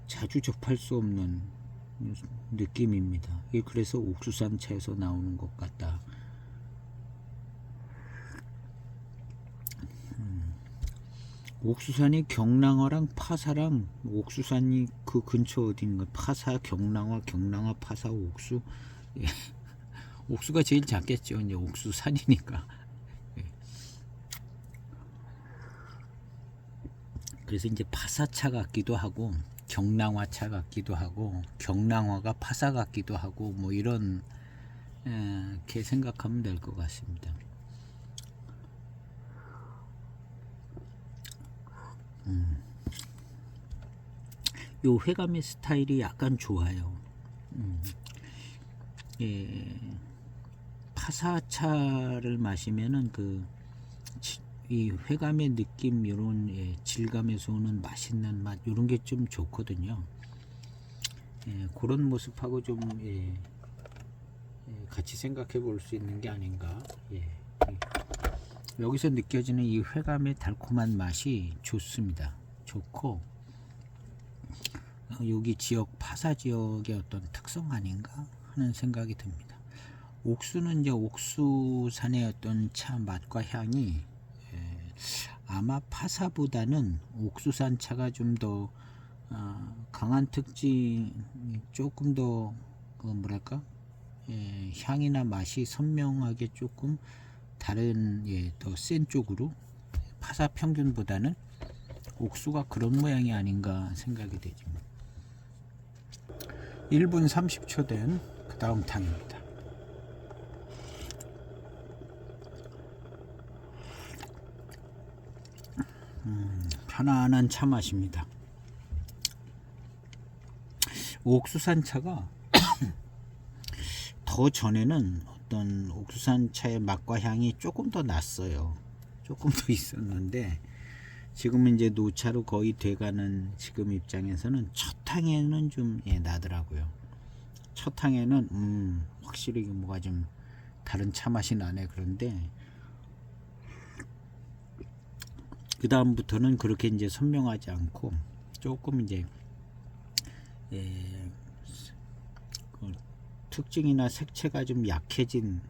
자주 접할 수 없는 느낌입니다. 그래서 옥수산 차에서 나오는 것 같다. 옥수산이 경랑화랑 파사랑 옥수산이 그 근처 어딘가 파사 경랑화 파사 옥수 옥수가 제일 작겠죠. 이제 옥수산이니까. 그래서 이제 파사차 같기도 하고 경랑화차 같기도 하고 경랑화가 파사 같기도 하고 뭐 이런 이렇게 생각하면 될 것 같습니다. 요 회감의 스타일이 약간 좋아요. 파사차를 마시면은 이 회감의 느낌, 이런 질감에서 오는 맛있는 맛, 이런 게 좀 좋거든요. 그런 모습하고 좀 같이 생각해 볼 수 있는 게 아닌가. 여기서 느껴지는 이 회감의 달콤한 맛이 좋습니다. 좋고 여기 지역 파사 지역의 어떤 특성 아닌가 하는 생각이 듭니다. 옥수는 이제 옥수산의 어떤 차 맛과 향이 아마 파사보다는 옥수산 차가 좀 더 강한 특징이 조금 더 뭐랄까 향이나 맛이 선명하게 조금 다른 더 센 쪽으로 파사 평균보다는 옥수가 그런 모양이 아닌가 생각이 되죠. 1분 30초 된 그 다음 탕입니다. 편안한 차 맛입니다. 옥수산 차가 더 전에는 어떤 옥수산 차의 맛과 향이 조금 더 났어요. 조금 더 있었는데 지금은 이제 노차로 거의 돼가는 지금 입장에서는 첫 탕에는 좀 나더라고요. 첫 탕에는 확실히 뭐가 좀 다른 차 맛이 나네. 그런데 그 다음부터는 그렇게 이제 선명하지 않고 조금 이제 그 특징이나 색채가 좀 약해진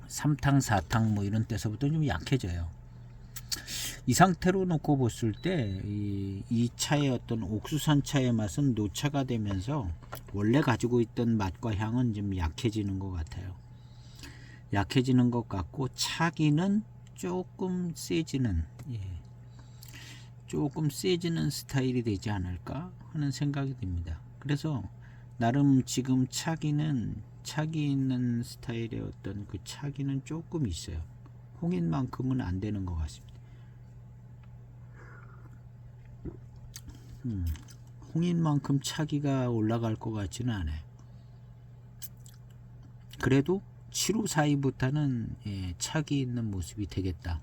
3탕 4탕 뭐 이런 때서부터 좀 약해져요. 이 상태로 놓고 봤을 때 이 차의 어떤 옥수산 차의 맛은 노차가 되면서 원래 가지고 있던 맛과 향은 좀 약해지는 것 같아요. 약해지는 것 같고 차기는 조금 세지는 조금 세지는 스타일이 되지 않을까 하는 생각이 듭니다. 그래서 나름 지금 차기 있는 스타일의 어떤 그 차기는 조금 있어요. 홍인만큼은 안 되는 것 같습니다. 홍인만큼 차기가 올라갈 것 같지는 않아요. 그래도 7호 사이부터는 차기 있는 모습이 되겠다.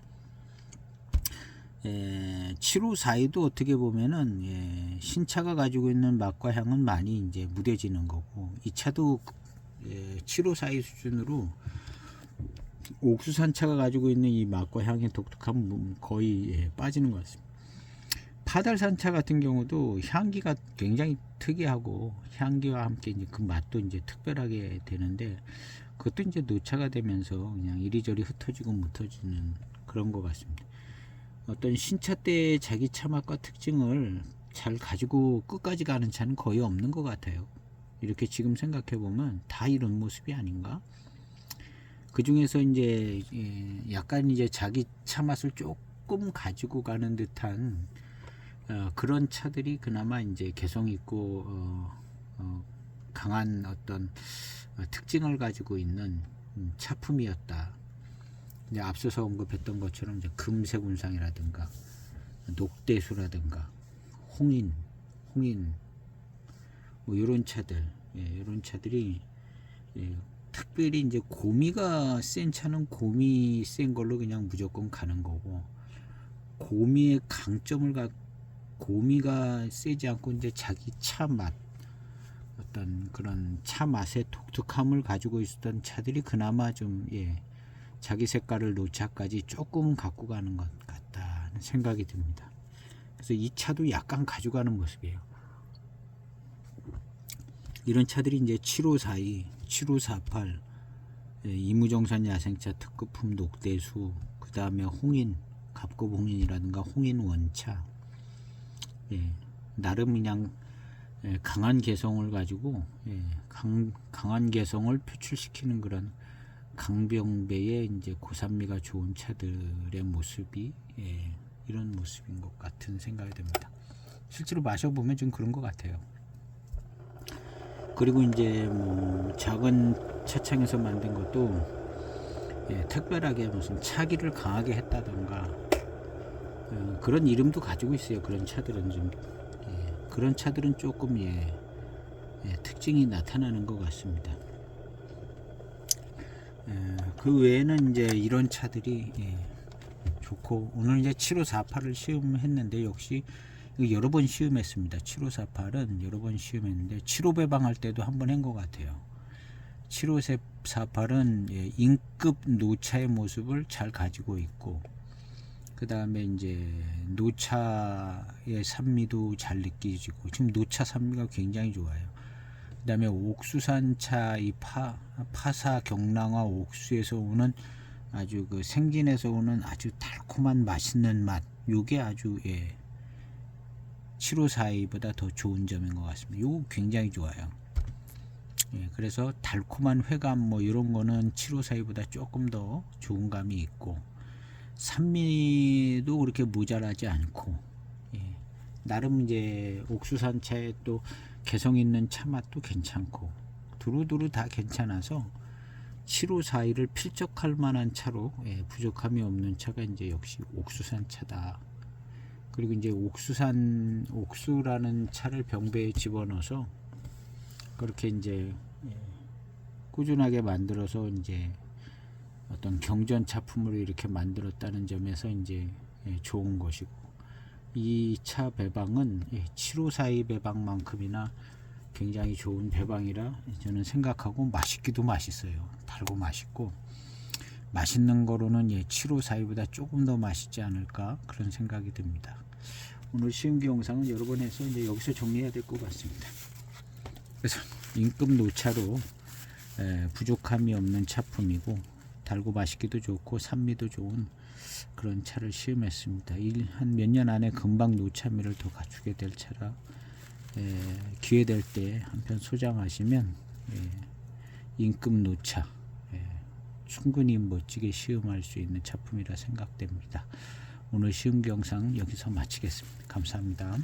7호 사이도 어떻게 보면은 신차가 가지고 있는 맛과 향은 많이 이제 무뎌지는 거고, 이 차도 7호 사이 수준으로 옥수산차가 가지고 있는 이 맛과 향의 독특함은 거의 빠지는 것 같습니다. 파달산차 같은 경우도 향기가 굉장히 특이하고 향기와 함께 이제 그 맛도 이제 특별하게 되는데 그것도 이제 노차가 되면서 그냥 이리저리 흩어지고 묻어지는 그런 것 같습니다. 어떤 신차 때의 자기 차 맛과 특징을 잘 가지고 끝까지 가는 차는 거의 없는 것 같아요. 이렇게 지금 생각해 보면 다 이런 모습이 아닌가? 그 중에서 이제 약간 이제 자기 차 맛을 조금 가지고 가는 듯한 그런 차들이 그나마 이제 개성 있고 강한 어떤 특징을 가지고 있는 차품이었다. 이제 앞서서 언급했던 것처럼 이제 금색운상이라든가 녹대수라든가 홍인 뭐 이런 차들, 이런 차들이 특별히 이제 고미가 센 차는 고미 센 걸로 그냥 무조건 가는 거고, 고미의 강점을 고미가 세지 않고 이제 자기 차 맛, 어떤 그런 차 맛의 독특함을 가지고 있었던 차들이 그나마 좀 자기 색깔을 노차까지 조금 갖고 가는 것 같다는 생각이 듭니다. 그래서 이 차도 약간 가져가는 모습이에요. 이런 차들이 이제 7542, 7548, 이무정산 야생차 특급품 녹대수, 그 다음에 홍인, 갑급 홍인이라든가 홍인 원차, 나름 그냥 강한 개성을 가지고 강한 개성을 표출시키는 그런 강병배의 이제 고산미가 좋은 차들의 모습이 이런 모습인 것 같은 생각이 듭니다. 실제로 마셔보면 좀 그런 것 같아요. 그리고 이제 뭐 작은 차창에서 만든 것도 특별하게 무슨 차기를 강하게 했다던가 그런 이름도 가지고 있어요. 그런 차들은 좀 그런 차들은 조금 특징이 나타나는 것 같습니다. 그 외에는 이제 이런 차들이 좋고, 오늘 이제 7548을 시음했는데 역시 여러 번 시음했습니다. 7548은 여러 번 시음했는데 75 배방할 때도 한 번 한 것 같아요. 7548은 인급 노차의 모습을 잘 가지고 있고, 그 다음에 이제 노차의 산미도 잘 느껴지고, 지금 노차 산미가 굉장히 좋아요. 그 다음에 옥수산차 이 파사 경랑화 옥수에서 오는 아주 그 생진에서 오는 아주 달콤한 맛있는 맛, 요게 아주 7542보다 더 좋은 점인 것 같습니다. 요거 굉장히 좋아요. 그래서 달콤한 회감 뭐 이런 거는 7542보다 조금 더 좋은 감이 있고, 산미도 그렇게 모자라지 않고, 나름 이제 옥수산차에 또 개성 있는 차 맛도 괜찮고, 두루두루 다 괜찮아서 7542를 필적할 만한 차로 부족함이 없는 차가 이제 역시 옥수산차다. 그리고 이제 옥수라는 차를 병배에 집어넣어서 그렇게 이제 꾸준하게 만들어서 이제 어떤 경전 차품으로 이렇게 만들었다는 점에서 이제 좋은 것이고, 이 차 배방은 7542 배방만큼이나 굉장히 좋은 배방이라 저는 생각하고, 맛있기도 맛있어요. 달고 맛있고, 맛있는 거로는 7542보다 조금 더 맛있지 않을까 그런 생각이 듭니다. 오늘 시음기 영상은 여러 번 해서 이제 여기서 정리해야 될 것 같습니다. 그래서 인급 노차로 부족함이 없는 차품이고, 달고 맛있기도 좋고 산미도 좋은 그런 차를 시음했습니다. 한 몇 년 안에 금방 노차미를 더 갖추게 될 차라 기회 될 때 한편 소장하시면 인급 노차 충분히 멋지게 시음할 수 있는 차품이라 생각됩니다. 오늘 시음기 영상 여기서 마치겠습니다. 감사합니다.